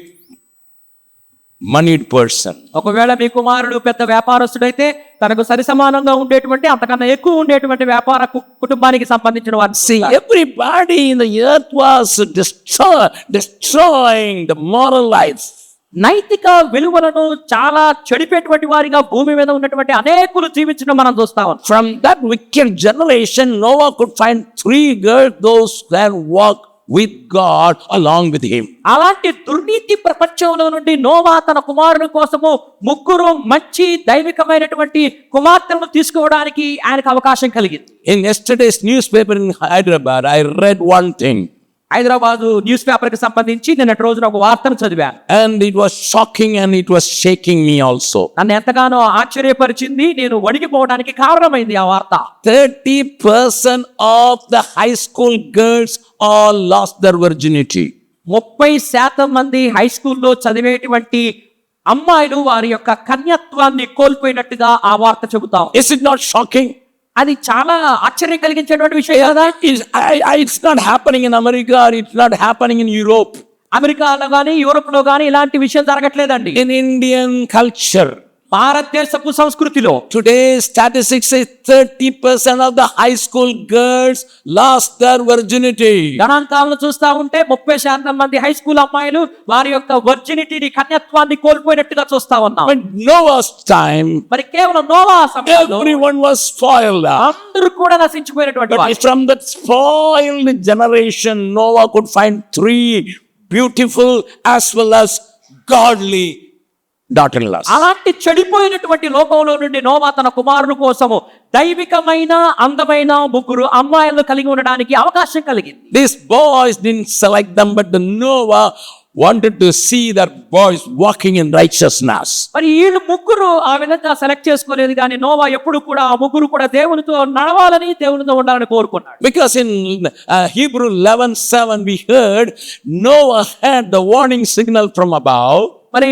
moneyed person. ఒకవేళ మీ కుమారుడు పెద్ద వ్యాపారస్తుడైతే తనకు సరి సమానంగా ఉండేటువంటి అంతకన్నా ఎక్కువ ఉండేటువంటి వ్యాపార కుటుంబానికి సంబంధించిన వారు. See, everybody in the earth was destroying the moral life. నైతిక విలువలను చాలా చెడిపేటువంటి వారిగా భూమి మీద ఉన్నటువంటి అనేకులు జీవించడం మనం చూస్తా ఉన్నాం. From that wicked generation, Noah could find 3 girls, those that walk with God along with him. అలాంటి దుర్నీతి ప్రపంచంలో నుండి నోవా తన కుమారుని కోసము 3 మంచి దైవికమైనటువంటి కుమార్తెలను తీసుకోవడానికి ఆయనకు అవకాశం కలిగింది. In yesterday's newspaper in Hyderabad, I read one thing. Hyderabad news paper కి సంబంధించి నిన్నటి రోజున ఒక వార్తను చదివాను. And it was shocking and it was shaking me also. నన్ను ఎంతగానో ఆశ్చర్యపరిచింది, నేను వణికిపోవడానికి కారణమైంది ఆ వార్త. 30% of the high school girls all lost their virginity. 30% మంది హై స్కూల్లో చదివేటువంటి అమ్మాయిలు వారి యొక్క కన్యత్వాన్ని కోల్పోయినట్టుగా ఆ వార్త చెబుతాం. Is it not shocking? అది చాలా ఆశ్చర్యం కలిగించేటువంటి విషయం కదా. It's not happening in America or it's not happening in Europe. అమెరికాలో కానీ యూరోప్ లో కానీ ఇలాంటి విషయం జరగట్లేదండి. In Indian culture, భారతదేశపు సంస్కృతిలో today's statistics say 30% of the high school girls lost their virginity. గణాంకాలను చూస్తా ఉంటే 30% మంది హై స్కూల్ అమ్మాయిలు వారి యొక్క వర్జినిటీని, కన్యత్వాన్ని కోల్పోయినట్టుగా చూస్తా ఉన్నాం. But Noah's time, మరి కేవలం నోవా సమయంలో everyone was spoiled. అందరూ కూడా నశించిపోయినటువంటి But వారు. from that spoiled generation, Noah could find 3 beautiful as well as godly daughter-in-laws. అలాంటి చెడిపోయినటువంటి లోకంలో నుండి నోవా తన కుమారుని కోసము దైవికమైన అందమైన 3 అమ్మాయిలను కలిగి ఉండడానికి అవకాశం కలిగింది. These boys didn't select them, but the Noah wanted to see their boys walking in righteousness. మరి వీళ్ళు 3 ఆ విధంగా సెలెక్ట్ చేసుకోలేదు, కానీ నోవా ఎప్పుడు కూడా ఆ 3 కూడా దేవునితో నడవాలని, దేవునితో ఉండాలని కోరుకున్నాడు. Because in Hebrew 11:7 we heard Noah had the warning signal from above. మరి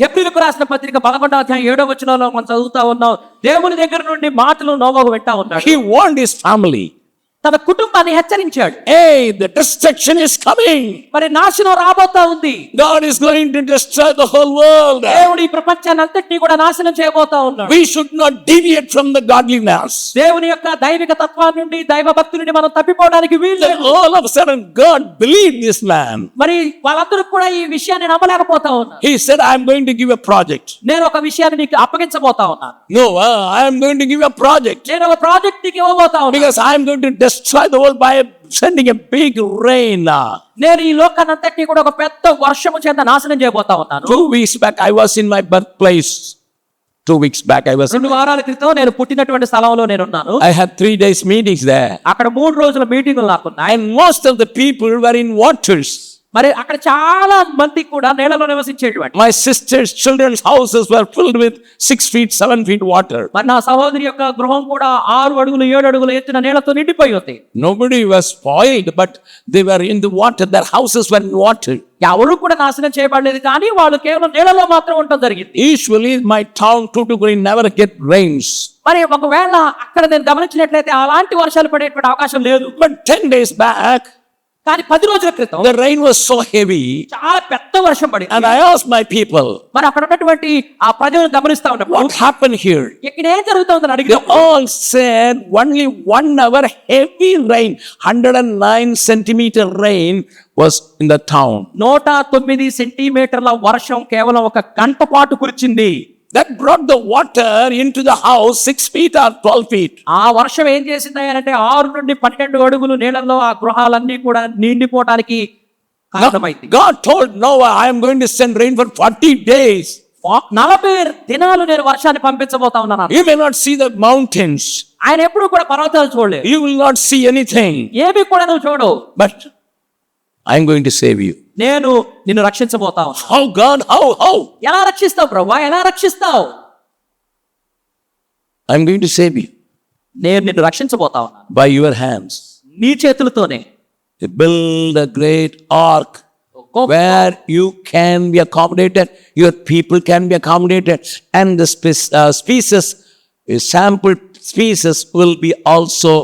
హెబ్రీయులకు రాసిన పత్రిక 11వ అధ్యాయం 7వ వచనంలో మనం చదువుతా ఉన్నాం, దేవుని దగ్గర నుండి మాటలు నోవాకు వింటా ఉన్నాడు. He warned his family. తన కుటుంబాన్ని హెచ్చరించాడు. Hey, the destruction is coming. మరి నాశనం రాబోతా ఉంది. God is going to destroy the whole world. దేవుడు ఈ ప్రపంచాన్ని అంతటినీ కూడా నాశనం చేయబోతా ఉన్నాడు. We should not deviate from the godliness. దేవుని యొక్క దైవిక తత్వాన్ని నుండి, దైవ భక్తి నుండి మనం తప్పిపోవడానికి వీలు Then లేదు. all of a sudden God believed this man. మరి వాళ్ళందరూ కూడా ఈ విషయాన్ని నమ్మలేకపోతా ఉన్నారు. He said, I am going to give a project. నేను ఒక విషయాన్ని నీకు అప్పగించబోతా ఉన్నాను. No, I am going to give a project. నేను ఒక ప్రాజెక్ట్ నీకు ఇవ్వబోతా ఉన్నాను. Because I am going to destroy the world by sending a big rain. నేను ఈ లోకాన్ని అంతటినీ కూడా ఒక పెద్ద వర్షము చేత నాశనం చేయబోతా ఉన్నాను. 2 weeks back, I was in my birthplace. 2 weeks back, I was. 2 వారాల క్రితం నేను పుట్టినటువంటి స్థలంలో నేను ఉన్నాను. I had 3 days meetings there. అక్కడ 3 రోజుల మీటింగులు నాకున్నాయి. And most of the people were in waters. మరి అక్కడ చాలా మంది కూడా నీళ్ళలో నివసించేటువంటి. My sister's children's houses were filled with 6 feet, 7 feet water. మరి నా సహోదరి యొక్క గృహం కూడా 6 అడుగులు 7 అడుగుల ఎత్తున నీళ్ళతో నిండిపోయి ఉంది. Nobody was spoiled, but they were in the water. Their houses were in water. ఎవరు కూడా నాశనం చేయబడలేదు, కానీ వాళ్ళు కేవలం నీళ్ళలో మాత్రం ఉండటం జరిగింది. Usually, my town, Tuticorin, never get rains. మరి ఒకవేళ అక్కడ నేను గమనించినట్లయితే అలాంటి వర్షాలు పడేటువంటి అవకాశం లేదు. But 10 days back, కానీ 10 రోజుల క్రితం the rain was so heavy. చాలా పెద్ద వర్షం పడింది. And I asked my people, మరి అక్కడ ఉన్నటువంటి ఆ ప్రజలను గమనిస్తా ఉన్నప్పుడు what happened here? ఇక్కడ ఏం జరుగుతుందని They అడిగిన all said only 1 hour heavy rain, 109 centimeter rain was in the town. 109 సెంటీమీటర్ల వర్షం కేవలం ఒక గంట పాటు కురిచింది. That brought the water into the house 6 feet or 12 feet. ఆ వర్షం ఏం చేసింది అంటే 6 నుండి 12 అడుగులు నీళ్ళలో ఆ గృహాలన్నీ కూడా నిండిపోవడానికి కారణమైంది. God told Noah, I am going to send rain for 40 days. 40 దినాలు నేను వర్షాన్ని పంపించబోతా ఉన్నాను. You may not see the mountains. ఆయన ఎప్పుడు కూడా పర్వతాలు చూడలేదు. You will not see anything. ఏవి కూడా నువ్వు చూడవు. But I am going to save you. నేను నిన్ను రక్షించబోతా ఉన్నాను. How God? How? ఎలా రక్షిస్తావు ప్రభువా? ఎలా రక్షిస్తావు? I am going to save you నేను నిన్ను రక్షించబోతా ఉన్నాను. by your hands. నీ చేతులతోనే. You build a great ark where you can be accommodated, your people can be accommodated, and the species, sample species will be also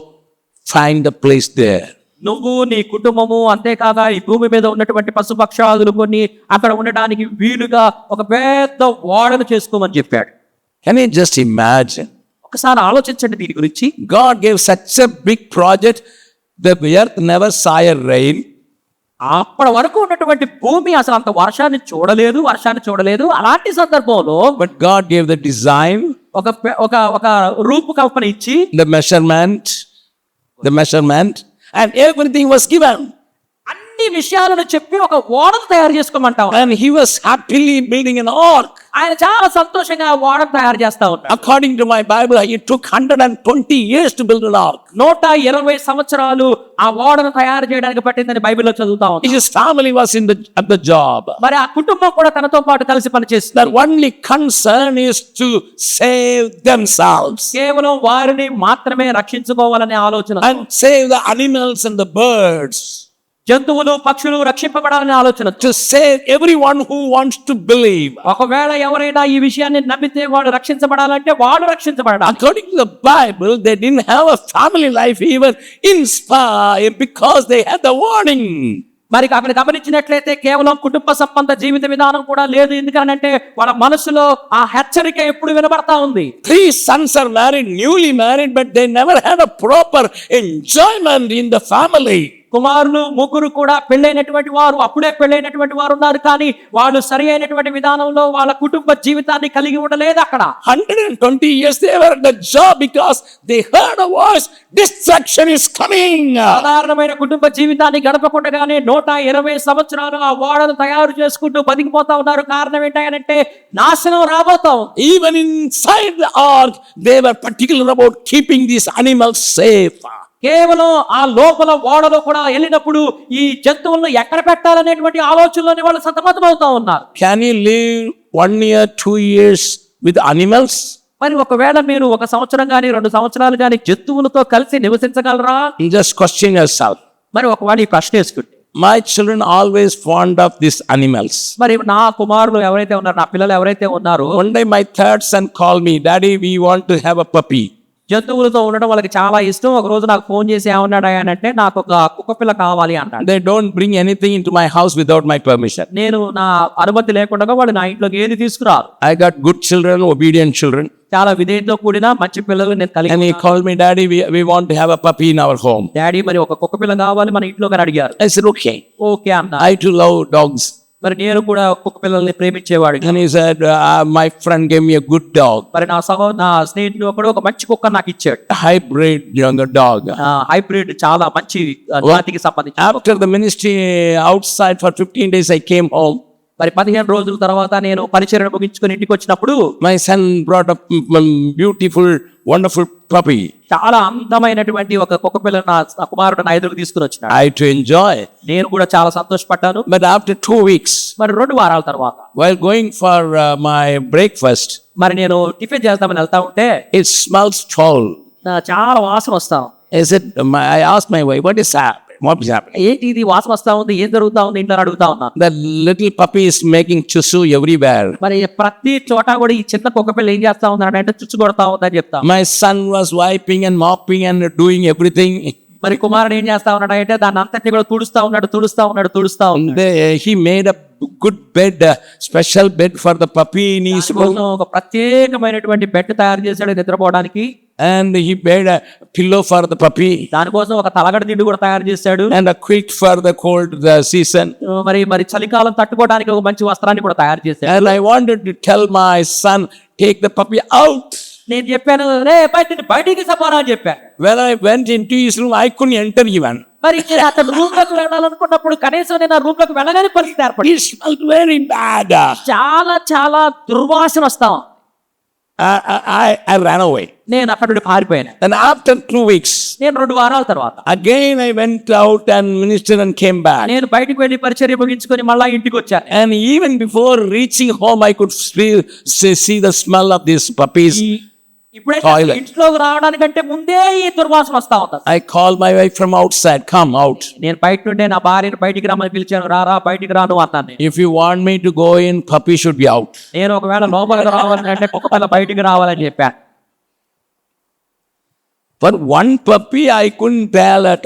find a place there. నువ్వు నీ కుటుంబము అంతేకాక ఈ భూమి మీద ఉన్నటువంటి పశుపక్షాదులు కొన్ని అక్కడ ఉండడానికి వీలుగా ఒక పెద్ద ఓడను చేసుకోమని చెప్పాడు. Can you just imagine? ఒకసారి ఆలోచించండి దీని గురించి. God gave such a big project, the earth never saw a rain. అప్పటి వరకు ఉన్నటువంటి భూమి అసలు అంత వర్షాన్ని చూడలేదు. అలాంటి సందర్భంలో But God gave the design, ఒక రూపకల్పన ఇచ్చి the measurement, and everything was given. అన్ని విషయాలను చెప్పి ఒక ఓడను తయారు చేసుకోమంటావు. And he was happily building an ark. ఆయన చాలా సంతోషంగా ఓడను తయారు చేస్తా ఉన్నాడు. According to my Bible, it took 120 years to build an ark. 120 సంవత్సరాలు ఆ ఓడను తయారు చేయడానికి పట్టిందని బైబిల్లో చదువుతా ఉన్నాం. His family was at the job. మరి ఆ కుటుంబం కూడా తనతో పాటు కలిసి పనిచేస్తుంది. Their only concern is to save themselves కేవలం వారిని మాత్రమే రక్షించుకోవాలనే ఆలోచన, and save the animals and the birds. జంతువులు పక్షులు రక్షింపబడాలనే ఆలోచన, To save everyone who wants to believe. ఒకవేళ ఎవరైనా ఈ విషయాన్ని నమ్మితే వాడు రక్షించబడాలంటే వాడు రక్షించబడాలి. According to the Bible, they didn't have a family life even inspired because they had the warning. మరి అక్కడ గమనించినట్లయితే కేవలం కుటుంబ సంబంధ జీవిత విధానం కూడా లేదు. ఎందుకంటే వాళ్ళ మనసులో ఆ హెచ్చరిక ఎప్పుడు వినబడతా ఉంది. 3 sons are married, newly married, but they never had a proper enjoyment in the family. కుమారులు 3 కూడా అప్పుడే పెళ్ళైనటువంటి వారు ఉన్నారు, కానీ వాళ్ళు సరి అయినటువంటి విధానంలో వాళ్ళ కుటుంబ జీవితాన్ని కలిగి ఉండలేదు. అక్కడ 120 years they were at the job because they heard a voice, destruction is coming. సాధారణమైన కుటుంబ జీవితాన్ని గడపకుండగానే 120 సంవత్సరాలు ఆ ఓడను తయారు చేసుకుంటూ బతికిపోతా ఉన్నారు. కారణం ఏంటంటే నాశనం రాబోతా ఉంది. Even inside the ark, they were particular about keeping these animals safe. కేవలం ఆ లోపల ఓడలో కూడా వెళ్ళినప్పుడు ఈ జంతువులను ఎక్కడ పెట్టాలనేటువంటి ఆలోచనలోని వాళ్ళు సతమతం అవుతా ఉన్నారు. Can you live 1 year, 2 years with animals? మరి ఒకవేళ మీరు 1 సంవత్సరం కానీ 2 సంవత్సరాలు కానీ జంతువులతో కలిసి నివసించగలరా? You just question yourself. మరి ఒకవేళ ఈ ప్రశ్న వేసుకుంటే, My children always fond of these animals. మరి నా కుమారులు ఎవరైతే ఉన్నారో, నా పిల్లలు ఎవరైతే ఉన్నారో, One day my third son called me, Daddy, we want to have a puppy. జంతువులతో ఉండడం వాళ్ళకి చాలా ఇష్టం. ఒక రోజు నాకు ఫోన్ చేసి ఏమన్నాడు ఆయన అంటే, నాకు ఒక కుక్క పిల్ల కావాలి అన్నాడు. They don't bring anything into my house without my permission. నేను నా అనుమతి లేకుండా వాళ్ళు నా ఇంట్లోకి ఏది తీసుకురారు. I got good children, obedient children. చాలా విధేయతతో కూడిన మంచి పిల్లలు నేను కలిగి And he called me, Daddy, we want to have a puppy in our home. Daddy మరి ఒక కుక్క పిల్ల కావాలి మన ఇంట్లోకి అని అడిగారు. I said, okay. ఓకే అన్నా. I too love dogs. మరి నేను కూడా కుక్క పిల్లల్ని ప్రేమించేవాడు. And he said, my friend gave me a good dog, మరి నా స్నేహితుడు ఒకడు ఒక మంచి కుక్క నాకు ఇచ్చాడు. hybrid younger dog. హైబ్రిడ్ చాలా మంచి జాతికి సంబంధించి. After the ministry outside for 15 days, I came home. మరి 15 రోజుల తర్వాత నేను పరిచర్య ముగించుకొని ఇంటికి వచ్చినప్పుడు My son brought a beautiful, wonderful puppy. చాలా అందమైనటువంటి ఒక కుక్క పిల్ల నా కుమారుడు నా ఎదురుకు తీసుకుని వచ్చినాడు. I to enjoy. నేను కూడా చాలా సంతోషపడ్డాను. But after 2 weeks, మరి 2 వారాల తర్వాత while going for my breakfast, మరి నేను టిఫిన్ చేద్దామని వెళ్తా ఉంటే it smells foul. చాలా వాసన వస్తాం. I asked my wife, what is happening? What is happening? ఏంటి ఇది వాసన వస్తా ఉంది, ఏం జరుగుతా ఉంది ఇంట్లో అడుగుతా ఉన్నాను. The little puppy is making chusu everywhere. మరి ప్రతి చోట కూడా ఈ చిన్న కుక్క పిల్ల ఏం చేస్తా ఉంది అంటే చుచ్చు కొడతా ఉందని చెప్తా. My son was wiping and mopping and doing everything. మరి కుమారుడు ఏం చేస్తా ఉన్నాడు అంటే దాన్ని అంతటిని కూడా తుడుస్తా ఉన్నాడు. He made a good bed, special bed for the puppy in his room. ఒక ప్రత్యేకమైనటువంటి బెడ్ తయారు చేశాడు నిద్రపోవడానికి. And he made a pillow for the puppy. దానికోసం ఒక తలగడ దిండు కూడా తయారు చేశాడు. And a quilt for the cold season. మరి చలికాలం తట్టుకోవడానికి ఒక మంచి వస్త్రాన్ని కూడా తయారు చేశాడు. And I wanted to tell my son, take the puppy out. నేను చెప్పాను, రే బయటికి సపోరా అని చెప్పాను. When I went into his room, I couldn't enter even. మరి అతను రూమ్ లోకి వెళ్ళాలనుకున్నప్పుడు కనీసం నేను ఆ రూమ్ లోకి వెళ్ళగానే పరిస్థితి ఏర్పడింది. It smelled very bad. చాలా చాలా దుర్వాసన వస్తాం. I ran away. నేను అక్కడ నుండి పారిపోయాను. And after 2 weeks, నేను 2 వారాల తర్వాత again I went out and ministered and came back. నేను బయటకు వెళ్ళి పరిచర్య ముగించుకొని మళ్ళా ఇంటికి వచ్చాను. And even before reaching home, I could see the smell of these puppies. ఇప్పుడే Toilet. ఇంట్లోకి రావడానికంటే ముందే ఈ దుర్వాసన వస్తా ఉంది. I called my wife from outside, come out. నేను బయట నుండే నా భార్యను బయటికి రమ్మని పిలిచాను. రారా బయటికి రాను అన్నాను. If you want me to go in, puppy should be out. నేను ఒకవేళ లోపలికి రావాలంటే కుక్క పిల్ల బయటికి రావాలని చెప్పాను. For one puppy, I couldn't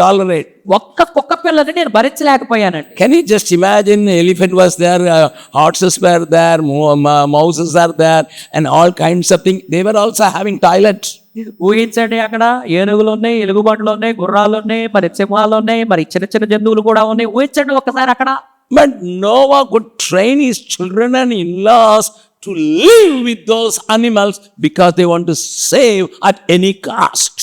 tolerate. ఒక్క కుక్క పిల్లని నేను భరించలేకపోయానండి. Can you just imagine? Elephant was there, horses were there, mouses are there, and all kinds of things. They were also having toilets. ఊహించండి, అక్కడ ఏనుగులు ఉన్నాయి, ఎలుగుబంట్లు ఉన్నాయి, గుర్రాలు ఉన్నాయి, మరి సింహాలు ఉన్నాయి, మరి చిన్న చిన్న జంతువులు కూడా ఉన్నాయి. ఊహించండి ఒక్కసారి అక్కడ. But Noah could train his children and in-laws to live with those animals because they want to save at any cost.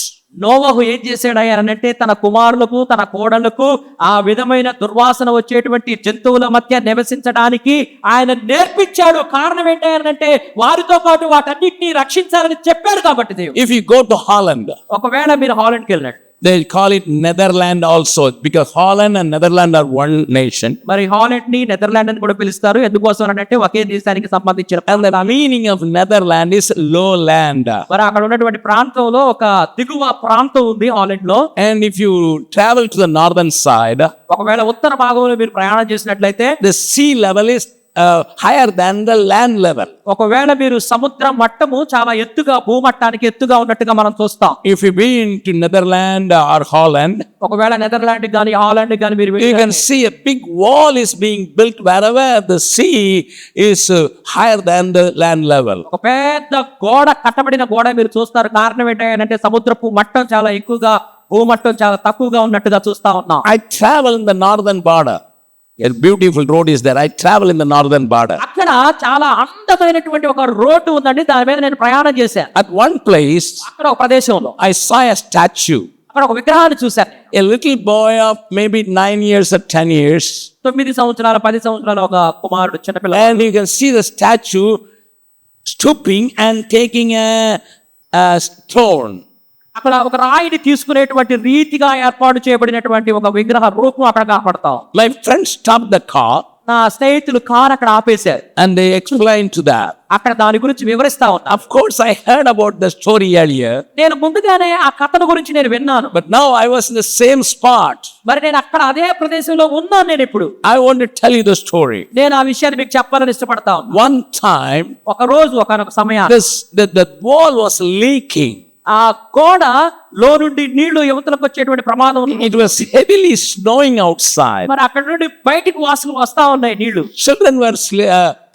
నోవహు ఏం చేశాడు అనంటే తన కుమారులకు తన కోడళ్లకు ఆ విధమైన దుర్వాసన వచ్చేటువంటి జంతువుల మధ్య నివసించడానికి ఆయన నేర్పించాడు. కారణం ఏంటంటే వారితో పాటు వాటన్నిటిని రక్షించాలని చెప్పాడు కాబట్టి దేవుడు. If you go to Holland, ఒకవేళ మీరు హాలండ్కి వెళ్ళినట్టు, they call it Netherlands also because Holland and Netherlands are one nation. మరి హాలండ్ ని నెదర్లాండ్ అని కూడా పిలుస్తారు. ఎందుకోసం అంటే ఒకే దేశానికి సంబంధించిన. And the meaning of Netherlands is lowland. మరి అక్కడ ఉన్నటువంటి ప్రాంతంలో ఒక దిగువ ప్రాంతం ఉంది హాలండ్ లో. And if you travel to the northern side, ఒకవేళ ఉత్తర భాగంలో మీరు ప్రయాణం చేసినట్లయితే the sea level is higher than the land level. ఒకవేళ మీరు సముద్ర మట్టము చాలా ఎత్తుగా భూమట్టానికి ఎత్తుగా ఉన్నట్టుగా మనం చూస్తాం. If you been to Netherlands or Holland, ఒకవేళ నెదర్లాండ్ గాని హాలండ్ గాని మీరు you can see a big wall is being built wherever the sea is higher than the land level. ఒక పెద్ద గోడ కట్టబడిన గోడ మీరు చూస్తారు. కారణం ఏంటంటే సముద్రపు మట్టం చాలా ఎక్కువగా, భూమట్టం చాలా తక్కువగా ఉన్నట్టుగా చూస్తా ఉన్నాం. I travel in the northern border. A beautiful road is there. I travel in the northern border. అక్కడ చాలా అందమైనటువంటి ఒక రోడ్డు ఉందండి. దాని మీద నేను ప్రయాణం చేశాను. At one place, అక్కడ ఒక ప్రదేశంలో I saw a statue. అక్కడ ఒక విగ్రహాన్ని చూశాను. A little boy of maybe 9 years or 10 years. 9 సంవత్సరాల 10 సంవత్సరాల ఒక కుమారుడు, చిన్నపిల్ల. And you can see the statue stooping and taking a stone. అక్కడ ఒక రాయిని తీసుకునేటువంటి రీతిగా ఏర్పాటు చేయబడినటువంటి ఒక విగ్రహ రూపం అక్కడ కనపడతాం. My friend stopped the car. నా స్నేహితులు కార్ అక్కడ ఆపేశారు. And they explained to that. అక్కడ దాని గురించి వివరిస్తా ఉన్నా. Of course, I heard about the story earlier. నేను ముందుగానే ఆ కథను గురించి నేను విన్నాను. But now I was in the same spot. మరి నేను అక్కడ అదే ప్రదేశంలో ఉన్నాను. నేను ఇప్పుడు I want to tell you the story. నేను ఆ విషయాన్ని మీకు చెప్పాలని ఇష్టపడతా ఉన్నా. One time, ఒక రోజు ఒకనొక సమయం the wall was leaking. ఆ ఆ గోడలో నుండి నీళ్లు యువతలకు వచ్చేటువంటి ప్రమాదం ఉంది. It was heavily snowing outside. మరి అక్కడ నుండి బయటికి వాసనలు వస్తా ఉన్నాయి నీళ్లు. Children were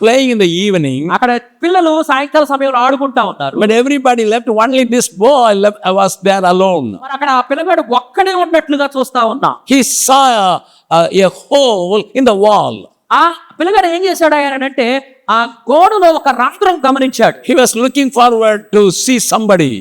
playing in the evening, అక్కడ పిల్లలు సాయంకాల సమయంలో ఆడుకుంటా ఉన్నారు. but everybody left. Only this boy was there alone. మరి అక్కడ ఆ పిల్లగాడు ఒక్కడే ఉన్నట్లుగా చూస్తా ఉన్నా. He saw a hole in the wall. ఆ పిల్లగాడు ఏం చేశాడు అంటే ఆ గోడలో ఒక రంధ్రం గమనించాడు. He was looking forward to see somebody.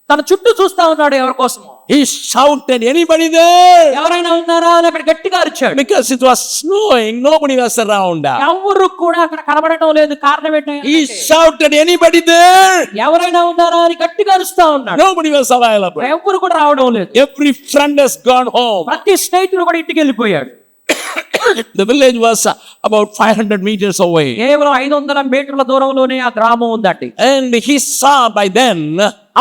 తన చుట్టూ చూస్తా ఉన్నాడు ఎవరి కోసం. He shouted, "Anybody there?" ఎవరైనా ఉన్నారా అని అక్కడ గట్టిగా అరిచాడు. Because it was snowing, nobody was around. ఎవరు కూడా అక్కడ కనబడటం లేదు. కారణం ఏంటంటే He shouted, "Anybody there?" ఎవరైనా ఉన్నారా అని గట్టిగా అరుస్తా ఉన్నాడు. Nobody was available. ఎవరు కూడా రావడం లేదు. Every friend has gone home. ప్రతి స్నేహితుడు కూడా ఇంటికి వెళ్ళిపోయాడు. The village was about 500 meters away. కేవలం 500 మీటర్ల దూరంలోనే ఆ గ్రామం ఉందండి. And he saw by then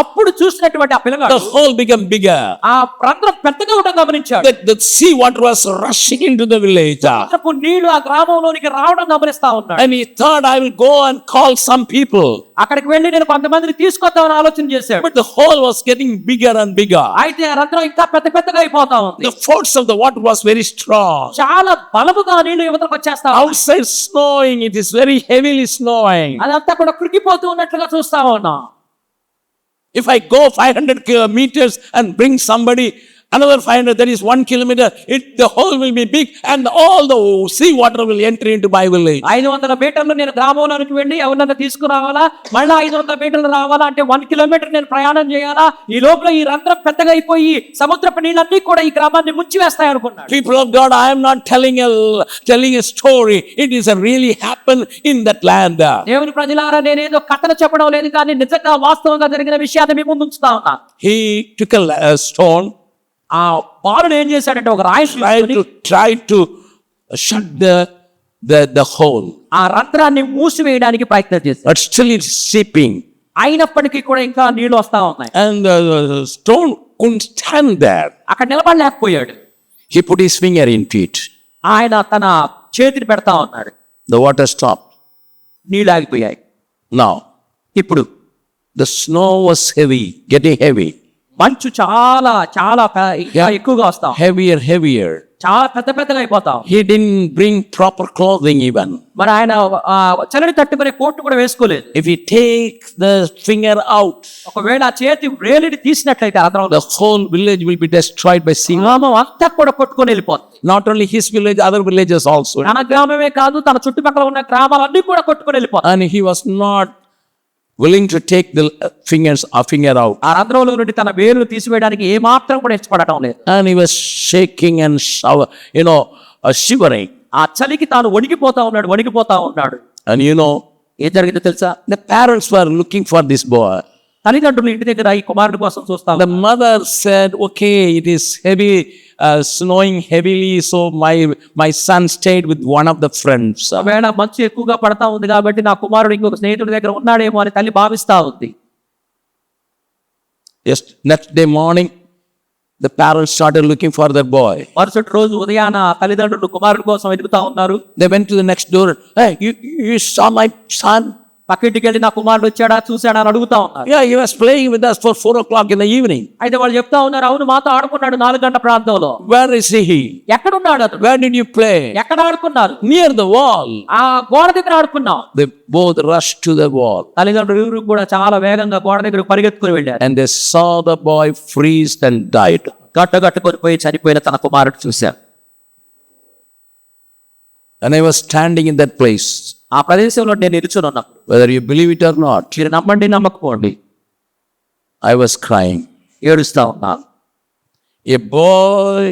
అప్పుడు చూసినటువంటి ఆ పిల్లగాడు the hole became bigger. ఆ రంధ్రం పెద్దగా ఉండడం గమనించాడు. The sea water was rushing into the village. సముద్రపు నీళ్లు ఆ గ్రామంలోనికి రావడం గమనిస్తా ఉన్నాడు. And he thought, I will go and call some people. అక్కడికి వెళ్ళి నేను కొంతమందిని తీసుకొద్దామని ఆలోచన చేశాడు. But the hole was getting bigger and bigger. అయితే ఆ రంధ్రం ఇంకా పెద్దగా అయిపోతా ఉంది. The force of the water was very strong. చాలా బలముగా నీళ్లు యువతలకు వచ్చేస్తా ఉన్నాయి. Outside snowing, it is very heavily snowing. అదంతా కూడా కృంగిపోతూ ఉన్నట్లుగా చూస్తా ఉన్నా. If I go 500 meters and bring somebody, another 500, that is 1 kilometer, the hole will be big and all the sea water will enter into my village. 500 మీటర్లు నేను గ్రామంలోనికి వెళ్ళి ఎవరినైనా తీసుకురావాలా, మళ్ళీ 500 మీటర్లు రావాలా అంటే 1 కిలోమీటర్ నేను ప్రయాణం చేయాలా. ఈ లోపల ఈ రంధ్రం పెద్దగా అయిపోయి సముద్రపు నీళ్ళన్నీ కూడా ఈ గ్రామాన్ని ముంచివేస్తాయి అనుకున్నాడు. People of God, I am not telling a story. It is really happened in that land. దేవుని ప్రజలారా, నేనేదో కథలు చెప్పడం లేదు, కానీ నిజంగా వాస్తవంగా జరిగిన విషయాన్ని మీ ముందు ఉంచుతా ఉన్నా. He took a stone, ఆ బాలుడు ఏం చేశాడంటే ఒక రాయి tried to shut the hole. ఆ రంధ్రాన్ని మూసివేయడానికి ప్రయత్నం చేశాడు. But still it's seeping. అయినప్పటికీ కూడా ఇంకా నీళ్లు వస్తా ఉన్నాయి. And the stone couldn't stand there. అక్కడ నిలబడలేకపోయాడు. He put his finger into it. ఆయన తన చేతిని పెడతా ఉన్నాడు. The water stopped. నీళ్ళు ఆగిపోయాయి. Now, ఇప్పుడు the snow was heavy, getting heavy. మంచు చాలా చాలా ఎక్కువగా వస్తాం. Heavier. చాలా పెద్దగా అయిపోతాం. He didn't bring proper clothing even. మరి ఆయన చలిని తట్టుకునే కోట్ కూడా వేసుకోలేదు. If he take the finger out, ఒకవేళ ఆ చేతి వేలిని తీసినట్లయితే the whole village will be destroyed by sea. గ్రామం అంతా కూడా కొట్టుకొని వెళ్ళిపోతుంది. Not only his village, other villages also. తన గ్రామమే కాదు, తన చుట్టుపక్కల ఉన్న గ్రామాలన్నీ కూడా కొట్టుకొని వెళ్ళిపోతాయి. And he was not willing to take the finger out. ఆ రంధ్రంలో నుండి తన వేలు తీసివేయడానికి ఏ మాత్రం కూడా ఇష్టపడటం లేదు. And he was shaking and shivering. ఆ చలికి తాను వణికిపోతా ఉన్నాడు. And ఏం జరిగిందో తెలుసా? the parents were looking for this boy. తల్లిదండ్రులు ఇంటి దగ్గర ఈ కుమారుడి కోసం చూస్తా The mother said, okay, it is heavy, snowing heavily, so my son stayed with one of the friends. ఒకవేళ మంచు ఎక్కువగా పడతా ఉంది కాబట్టి నా కుమారుడు ఇంకొక స్నేహితుడి దగ్గర ఉన్నాడేమో అని తల్లి భావిస్తా ఉంది. Yes, next day morning, the parents started looking for their boy. మరుసటి రోజు ఉదయాన తల్లిదండ్రులు కుమారుడి కోసం వెతుకుతా ఉన్నారు. They went to the next door. Hey, you saw my son? పక్కింటికి వెళ్ళి నా కుమారుడు వచ్చాడా చూశాడా అని అడుగుతా ఉన్నారు. Yeah, he was playing with us for 4 o'clock in the evening. అయితే వాళ్ళు చెప్తా ఉన్నారు, అవును మాతో ఆడుకున్నాడు 4 గంటల ప్రాంతంలో. Where is he? ఎక్కడున్నాడు అతను? Where did you play? ఎక్కడ ఆడుకున్నారు? Near the wall. ఆ గోడ దగ్గర ఆడుకున్నాం. They both rushed to the wall. తల్లిదండ్రులు ఇరువురు కూడా చాలా వేగంగా గోడ దగ్గరకు పరిగెత్తుకుని వెళ్ళారు. And they saw the boy freeze and died. గట్టుకొని పోయి చనిపోయిన తన కుమారుడు చూశారు. And I was standing in that place. ఆ ప్రదేశంలో నేను నిల్చుని ఉన్నప్పుడు, Whether you believe it or not, మీరు నమ్మండి నమ్మకపోండి, I was crying. ఏడుస్తా ఉన్నాను. A boy,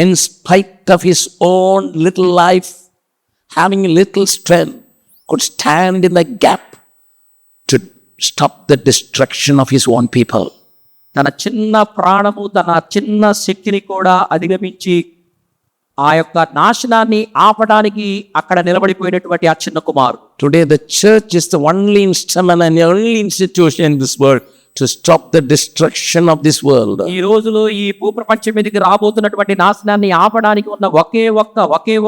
in spite of his own little life, having little strength, could stand in the gap to stop the destruction of his own people. తన చిన్న ప్రాణము, తన చిన్న శక్తిని కూడా అధిగమించి ఆ యొక్క నాశనాన్ని ఆపడానికి అక్కడ నిలబడిపోయినటువంటి ఆ చిన్న కుమారుడు. Today the church is the only instrument and the only institution in this world to stop the destruction of this world. ఈ రోజులో ఈ భూప్రపంచం మీదకి రాబోతున్నటువంటి నాశనాన్ని ఆపడానికి ఉన్న ఒకే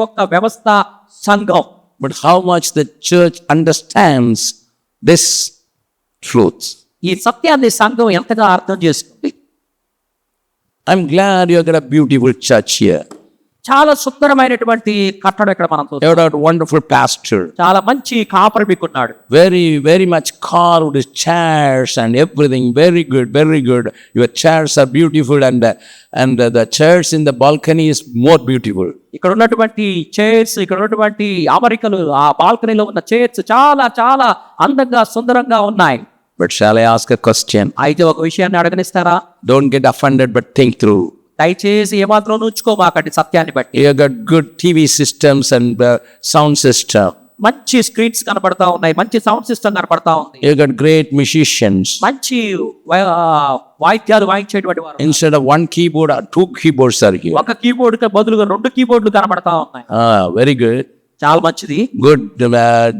ఒక్క వ్యవస్థ సంఘం. But how much the church understands this truth. ఈ సత్యాన్ని సంఘం ఎంతగా అర్థం చేసుకుంది. I'm glad you got a beautiful church here. చాలా సుందరమైనటువంటి కట్టడం ఇక్కడ మనం చూస్తాం. You got a wonderful pastor. చాలా మంచి కాపరి మీకున్నాడు. Very, very much carved chairs and everything. Very good, very good. Your chairs are beautiful, and the chairs in the balcony is more beautiful. ఇక్కడ ఉన్నటువంటి చైర్స్, ఇక్కడ ఉన్నటువంటి అమరికలు, ఆ బాల్కనీలో ఉన్న చైర్స్ చాలా చాలా అందంగా సుందరంగా ఉన్నాయి. But shall I ask a question? అయితే ఒక విషయాన్ని అడగనిస్తారా? Don't get offended, but think through. దయచేసి ఏమాత్రం నుంచుకోమాకండి సత్యాన్ని బట్టి. You got good TV systems and sound system. మంచి స్క్రీన్స్ కనపడతా ఉన్నాయి, మంచి సౌండ్ సిస్టమ్ కనపడతా ఉంది, You got great musicians. మంచి వాయిద్యాలు వాయించేటువంటి వారు. Instead of one keyboard, 2 keyboards are here. ఒక కీబోర్డ్ కి బదులుగా 2 కీబోర్డులు కనపడతా ఉన్నాయి. Very good. చాలా మంచిది. Good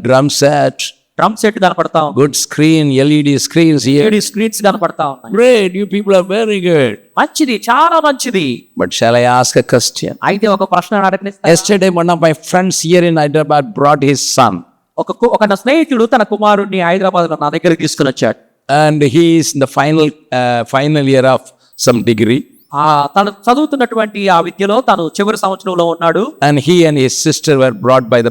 drum set. Drum set కనపడతా ఉంది, Good screen, LED screens here. Screens కనపడతా ఉన్నాయి. Great, you people are very good. మంచిది, చాలా మంచిది. But shall I ask a question? అయితే ఒక ప్రశ్న అడగనిస్తా. Yesterday, one of my friends here in Hyderabad brought his son. ఒక నా స్నేహితుడు తన కుమారుడిని హైదరాబాద్ లో నా దగ్గరికి తీసుకుని వచ్చాడు. And he is in the final year of some degree. తను చదువుతున్నటువంటి ఆ విద్యలో తను చివరి సంవత్సరంలో ఉన్నాడు. And he and his sister were brought by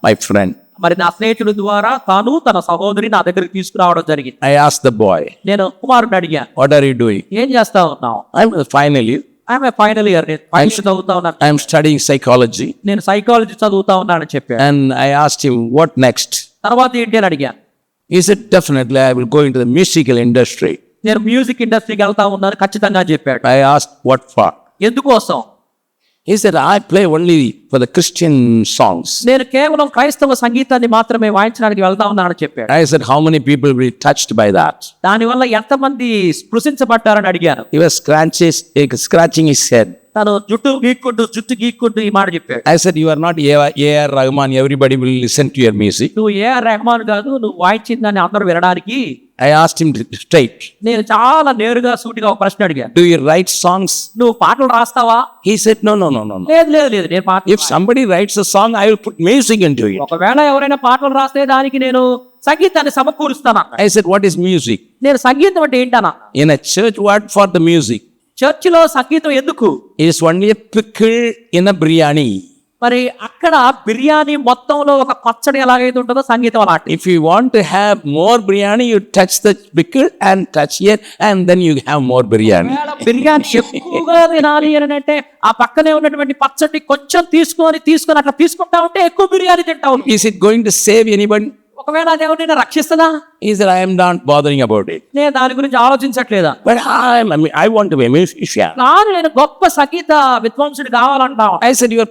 my friend. మరి నా స్నేహితుడి ద్వారా తాను తన సహోదరి నా దగ్గరికి తీసుకురావడం జరిగింది. I asked the boy, నేను కుమారుడిని అడిగాను, what are you doing? ఏం చేస్తా ఉన్నావు? I'm final year. ఆమె ఫైనల్ ఇయర్, నేను ఫైనల్ చదువుతా ఉన్నాను, I'm studying psychology. నేను సైకాలజీ చదువుతా ఉన్నానని చెప్పాను. And I asked him, what next? తర్వాత ఏంటి అని అడిగాను. He said, definitely I will go into the musical industry. నేను మ్యూజిక్ ఇండస్ట్రీకి వెళ్తా ఉన్నాను ఖచ్చితంగా చెప్పాడు. I asked, what for? ఎందుకోసం? He said, I play only for the Christian songs. నేను కేవలం క్రైస్తవ సంగీతాన్ని మాత్రమే వాయించడానికి వెళ్తా ఉన్నానని చెప్పాడు. I said, how many people will be touched by that? దానివల్ల ఎంతమంది స్పృశించబడ్డారని అడిగాను. He was scratching his head. తను జుట్టు గీక్కుంటూ ఈ మాట చెప్పాడు. I said, you are not A.R. Rahman. Everybody will listen to your music. నువ్వు ఏఆర్ రెహమాన్ కాదు, నువ్వు వాయించిందని అందరూ వినడానికి. I asked him straight, నేను చాలా నేరుగా సూటిగా ఒక ప్రశ్న అడిగాను. do you write songs? నువ్వు పాటలు రాస్తావా? He said, no. లేదు నేను పాటలు If somebody writes a song, I will put music into it. ఒకవేళ ఎవరైనా పాటలు రాస్తే దానికి నేను సంగీతాన్ని సమకూరుస్తాను. I said, what is music? నేను సంగీతం అంటే ఏంటన్నా? In a church, what for the music? చర్చిలో సంగీతం ఎందుకు? It is only a pickle in a biryani. మరి అక్కడ బిర్యానీ మొత్తంలో ఒక పచ్చడి ఎలాగైతే ఉంటుందో సంగీతం అలాంటి. If you want to have more biryani, you touch the pickle and touch here, and then you have more biryani. Biryani ఎక్కువగా తినాలి అని అంటే ఆ పక్కనే ఉన్నటువంటి పచ్చడి కొంచెం తీసుకొని అట్లా తీసుకుంటా ఉంటే ఎక్కువ బిర్యానీ తింటావు. Is it going to save anybody? ఒకవేళ అది ఎవరినైనా రక్షిస్తుందా? He said, I am not bothering about it. నేను దాని గురించి ఆలోచించట్లేదా? But I want to be a musician. నేను గొప్ప సంగీత విద్వాంసుడు కావాలంటావు. I said, you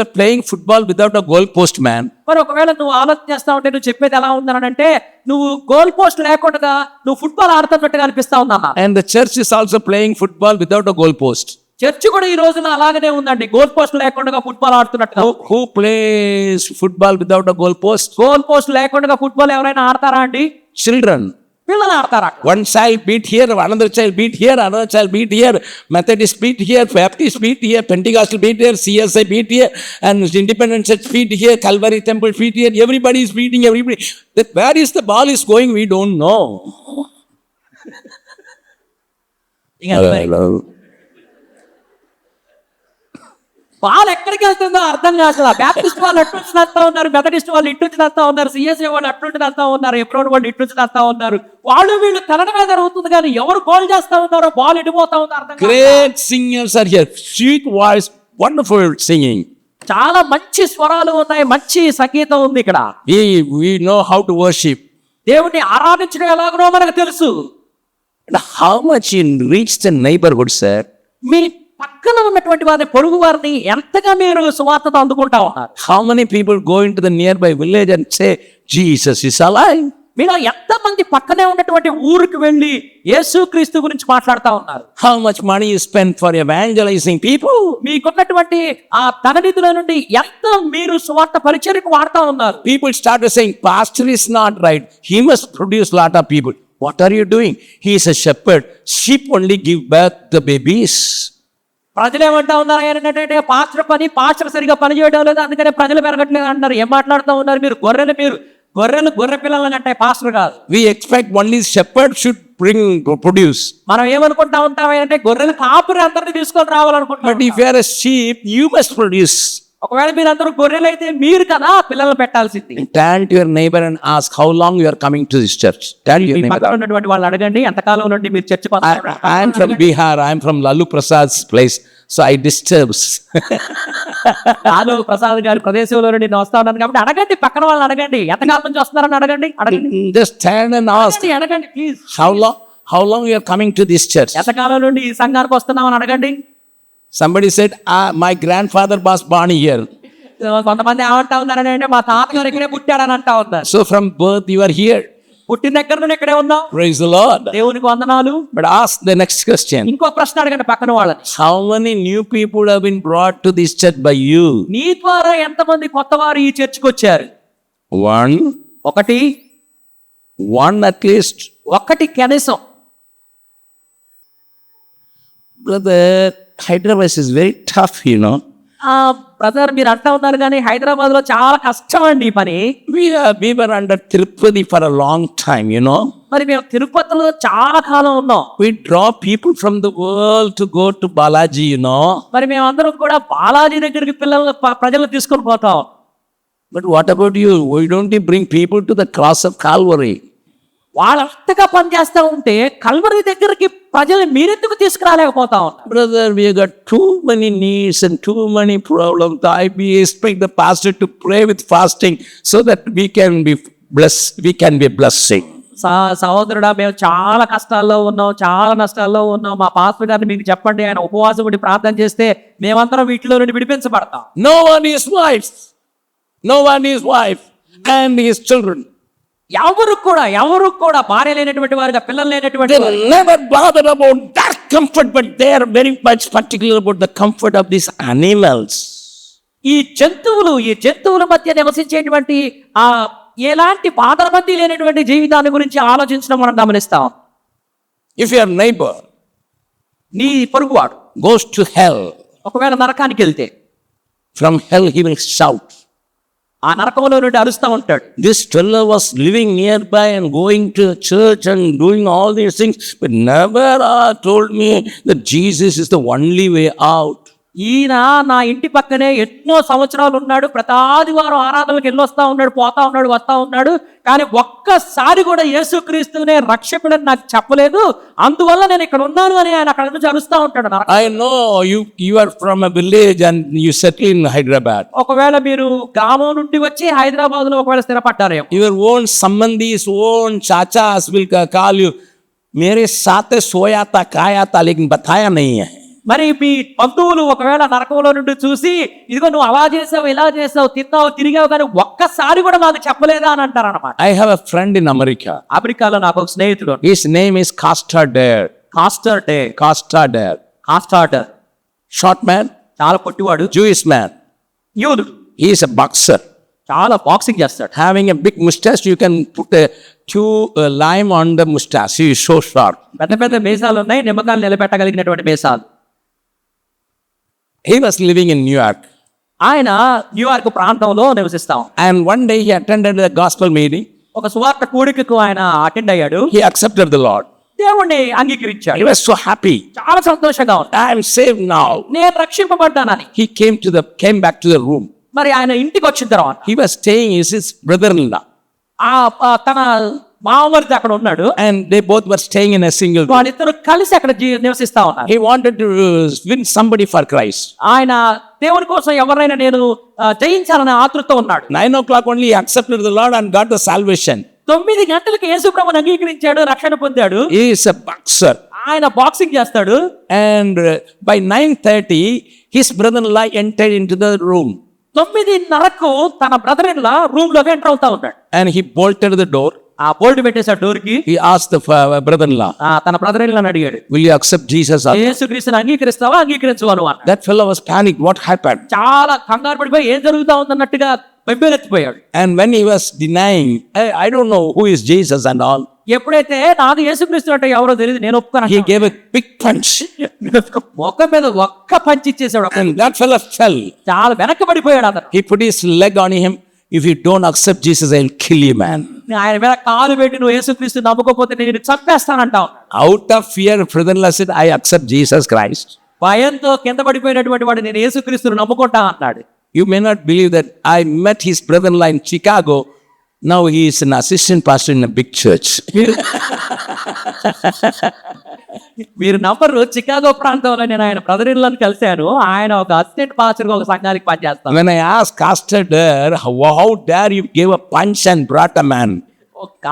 are playing football without a goal post, man. మరి ఒకవేళ నువ్వు ఆలోచన చేస్తా ఉంటే నువ్వు చెప్పేది ఎలా ఉందనంటే నువ్వు గోల్ పోస్ట్ లేకుండా నువ్వు ఫుట్బాల్ ఆడుతున్నట్టుగా అనిపిస్తా ఉందా? And the church is also playing football without a goal post. Church కూడా ఈ రోజున అలాగనే ఉందండి, గోల్ పోస్ట్ లేకుండా ఫుట్బాల్ ఆడుతున్నట్టుగా. Who plays football without a goal post? Goal post లేకుండా ఫుట్బాల్ ఎవరైనా ఆడతారా అండి? Children. పిల్లలు ఆడతారా? One child beat here, another child beat here, another child beat here, Methodist beat here, Baptist beat here, Pentecostal beat here, CSI beat here, and Independent Church beat here, Calvary Temple beat here. Everybody is beating everybody. Where is the ball is going? We don't know. Hello. వాళ్ళు ఎక్కడికి వెళ్తుందో అర్థం కాదు. Baptist వాళ్ళు అటు నుంచి చేస్తా ఉన్నారు, మెథడిస్ట్ వాళ్ళు ఇటు నుంచి చేస్తా ఉన్నారు, సిఎస్ఐ వాళ్ళు అటు నుంచి చేస్తా ఉన్నారు, ఎప్రోడ్ వాళ్ళు ఇటు నుంచి చేస్తా ఉన్నారు. వీళ్ళు కన్నడమే జరుగుతుంది కానీ ఎవరు గోల్ చేస్తా ఉన్నారో బాల్ ఎడిపోతా ఉంది అర్థం కాదు. Great singers are here. Sweet voice, wonderful singing. చాలా మంచి స్వరాలు ఉన్నాయి, మంచి సంగీతం ఉంది ఇక్కడ. We know how to worship. దేవుణ్ణి ఆరాధించడం ఎలాగో మనకు తెలుసు. How much you reach the neighborhood, sir? మీ పక్కన ఉన్నటువంటి వారిని, పొరుగు వారిని ఎంతగా మీరు సువార్తతో అందుకుంటా ఉన్నారు? How many people go into the nearby village and say, Jesus is alive? మీరు ఎంతమంది పక్కనే ఉన్నటువంటి ఊరికి వెళ్ళి యేసుక్రీస్తు గురించి మాట్లాడుతూ ఉన్నారు? How much money you spend for evangelizing people? మీకున్నటువంటి ఆ ధననిధుల నుండి ఎంత మీరు సువార్త పరిచర్యకు వాడుతూ ఉన్నారు? People started saying, pastor is not right. He must produce lot of people. What are you doing? He is a shepherd. Sheep only give birth the babies. ప్రజలు ఏమంటా ఉన్నారు ఏంటంటే పాత్ర సరిగా పని చేయడం లేదు, అందుకనే ప్రజలు పెరగట్లేదు అంటారు. ఏం మాట్లాడుతూ ఉన్నారు? మీరు గొర్రె పిల్లలని అంటే పాస్టర్ కాదు. We expect only shepherd should produce. మనం ఏమనుకుంటా ఉంటామంటే గొర్రెలు కాపురి అందరిని తీసుకొని రావాలనుకుంటాం. But if you are a sheep, you must produce. ఒకవేళ మీరు అందరూ గొర్రెలు అయితే మీరు కదా పిల్లలు పెట్టాల్సింది. Turn to your neighbor and ask how long you are coming to this church. Tell your me neighbor. పక్కన ఉన్నటువంటి వాళ్ళు అడగండి ఎంతకాలం నుండి మీరు church I am from Bihar. I am from Lalu Prasad's place. So I disturbs. Lalu Prasad గారి ప్రదేశంలో నుండి నేను వస్తా ఉన్నాను కాబట్టి అడగండి, పక్కన వాళ్ళని అడగండి ఎంతకాలం నుంచి వస్తున్నారని అడగండి. Just stand and ask అడగండి please. how long you are coming to this church. ఎంతకాలం నుండి ఈ సంఘానికి వస్తున్నామని అడగండి. Somebody said, my grandfather was born here. కొంతమంది ఏమంటా ఉన్నారని అంటే మా తాతగారు ఇక్కడే పుట్టాడని అంటా ఉన్నారు. So from birth you are here. పుట్టిన దగ్గర నుండి ఇక్కడే ఉన్నాం. Praise the Lord. దేవునికి వందనాలు. But ask the next question. ఇంకో ప్రశ్న అడగండి పక్కన వాళ్ళని. How many new people have been brought to this church by you? నీ ద్వారా ఎంతమంది కొత్త వారు ఈ చర్చికి వచ్చారు? One at least. ఒకటి కనీసం. Brother, Hyderabad is very tough, you know. Brother మీరు అంటా ఉన్నారు కానీ హైదరాబాద్ లో చాలా కష్టం అండి ఈ పని. We were under Tirupati for a long time, you know. మరి మేము తిరుపతిలో చాలా కాలం ఉన్నాం. We draw people from the world to go to Balaji, you know. మరి మేమందరం కూడా బాలాజీ దగ్గరికి ప్రజలు తీసుకొని పోతాం. But what about you? Why don't you bring people to the cross of Calvary? వాళ్ళు అంతగా పనిచేస్తా ఉంటే కల్వరి దగ్గరికి ప్రజలు మీరెందుకు తీసుకురాలేకపోతాం? Brother, we have got too many needs and too many problems. We expect the pastor to pray with fasting so that we can be blessed. We can be a blessing. సహోదరుడా, మేము చాలా కష్టాల్లో ఉన్నాం, చాలా నష్టాల్లో ఉన్నాం. మా పాస్టర్ గారిని మీకు చెప్పండి, ఆయన ఉపవాసం ఉండి ప్రార్థన చేస్తే మేమందరం వీటిలో నుండి విడిపించబడతాం. No one is wife and his children. ఎవరు కూడా భార్య లేనటువంటి వారుగా, పిల్లలు లేనటువంటి They never bother about that comfort, but they are very much particular about the comfort of these animals. ఈ జంతువుల మధ్య నివసించేటువంటి ఆ ఎలాంటి బాధరబందీ లేనటువంటి జీవితాన్ని గురించి ఆలోచించడం మనం గమనిస్తాం. If your neighbor నీ పొరుగువాడు goes to hell, ఒకవేళ నరకానికి వెళ్తే from hell he will shout. ఆ నరకంలో నుండి అరుస్తూ ఉంటాడు. This fellow was living nearby and going to a church and doing all these things, but never told me that Jesus is the only way out. ఈయన నా ఇంటి పక్కనే ఎన్నో సంవత్సరాలు ఉన్నాడు, ప్రతి ఆదివారం ఆరాధనలకు వెళ్ళొస్తా ఉన్నాడు, పోతా ఉన్నాడు, వస్తా ఉన్నాడు, కానీ ఒక్కసారి కూడా యేసుక్రీస్తునే రక్షకుడని నాకు చెప్పలేదు, అందువల్ల నేను ఇక్కడ ఉన్నాను అని ఆయన అక్కడ నుంచి అరుస్తా ఉంటాడు. I know you are from a village and you settle in Hyderabad. ఒకవేళ మీరు గ్రామం నుండి వచ్చి హైదరాబాద్ లో ఒకవేళ స్థిరపడ్డారేమో, Your own sambandhis, own chachas will call you, मेरे साथ सोया था खाया था लेकिन बताया नहीं है. మరి మీ బంధువులు ఒకవేళ నరకంలో నుండి చూసి ఇదిగో నువ్వు అలా చేసావు, ఇలా చేసావు, తిన్నావు, తిరిగావు, కానీ ఒక్కసారి కూడా నాకు చెప్పలేదా అని అంటారు అన్నమాట. I have a friend in America. అమెరికాలో నాకు ఒక స్నేహితుడు. His name is Castardare. Short man, చాలా పొట్టివాడు, Jewish man. యూదుడు. He is a boxer. చాలా బాక్సింగ్ చేస్తాడు. Having a big mustache, you can put two lime on the mustache. He is so sharp. పెద్ద పెద్ద మీసాలు ఉన్నాయి, నిమ్మకాయలు నిలబెట్టగలిగినటువంటి మీసాలు. He was living in New York. ఆయన న్యూయార్క్ ప్రాంతంలో నివసిస్తాం. And one day he attended the gospel meeting. ఒక సువార్త కూడికకు ఆయన అటెండ్ అయ్యాడు. He accepted the Lord. దేవుణ్ణి అంగీకరించాడు. He was so happy. చాలా సంతోషంగా ఉన్నాడు. I am saved now. నేను రక్షింపబడ్డానని. He came back to the room. మరి ఆయన ఇంటికి వచ్చిన తర్వాత He was staying with his brother-in-law. తన మామమరిది అక్కడ ఉన్నాడు. And they both were staying in a single room. వాళ్ళిద్దరు కలిసి అక్కడ నివసిస్తా ఉన్నారు. He wanted to win somebody for Christ. ఆయన దేవుని కోసం ఎవరైనా నేను జయించాలనే ఆతృత ఉన్నాడు. 9 o'clock only he accepted the Lord and got the salvation. 9 గంటలకు యేసు ప్రభువుని అంగీకరించాడు, రక్షణ పొందాడు. He is a boxer. ఆయన బాక్సింగ్ చేస్తాడు. And by 9:30 his brother-in-law entered into the room. 9:30కు తన బ్రదర్ ఇన్ లా రూమ్ లోకి ఎంటర్ అవుతా ఉన్నాడు. And he bolted the door. ఆ బోల్ట్ పెట్టేశాడు డోర్ కి. He asked the brother-in-law, తన బ్రదర్ ఇన్ లా అడిగాడు, will you accept Jesus? యేసుక్రీస్తుని అంగీకరిస్తావా, అంగీకరించవా నువ్వు అన్నాడు. That fellow was panicked. What happened? చాలా కంగారు పడిపోయి ఏం జరుగుతా ఉందన్నట్టుగా బెంబేలెత్తిపోయాడు. And when he was denying, I don't know who is Jesus and all, ఎప్పుడైతే నాకు యేసుక్రీస్తు అంటే ఎవరో తెలియదు, నేను ఒప్పుకున్నాను, he gave a big punch. మొక్క మీద ఒక్క పంచి ఇచ్చేసాడు. And that fellow fell. చాలా వెనక్కి పడిపోయాడు అతను. He put his leg on him. if you don't accept Jesus, I'll kill you, man. ఆయన మీద కాలు పెట్టి నువ్వు యేసుక్రీస్తు నమ్ముకోకపోతే నేను చంపేస్తానంటావు. Out of fear, brother-in-law said, I accept Jesus Christ. భయంతో కింద పడిపోయినటువంటి వాడు నేను యేసుక్రీస్తును నమ్ముకుంటా అన్నాడు. You may not believe that I met his brother-in-law in Chicago. Now he is an assistant pastor in a big church. మీరు నమ్మరు, చికాగో ప్రాంతంలో నేను ఆయన బ్రదర్ ఇన్ లాని కలిశాను. ఆయన ఒక అసిస్టెంట్ పాస్టర్ ఒక సంఘానికి పనిచేస్తాను. When I asked Pastor there, how dare you give a punch and brought a man?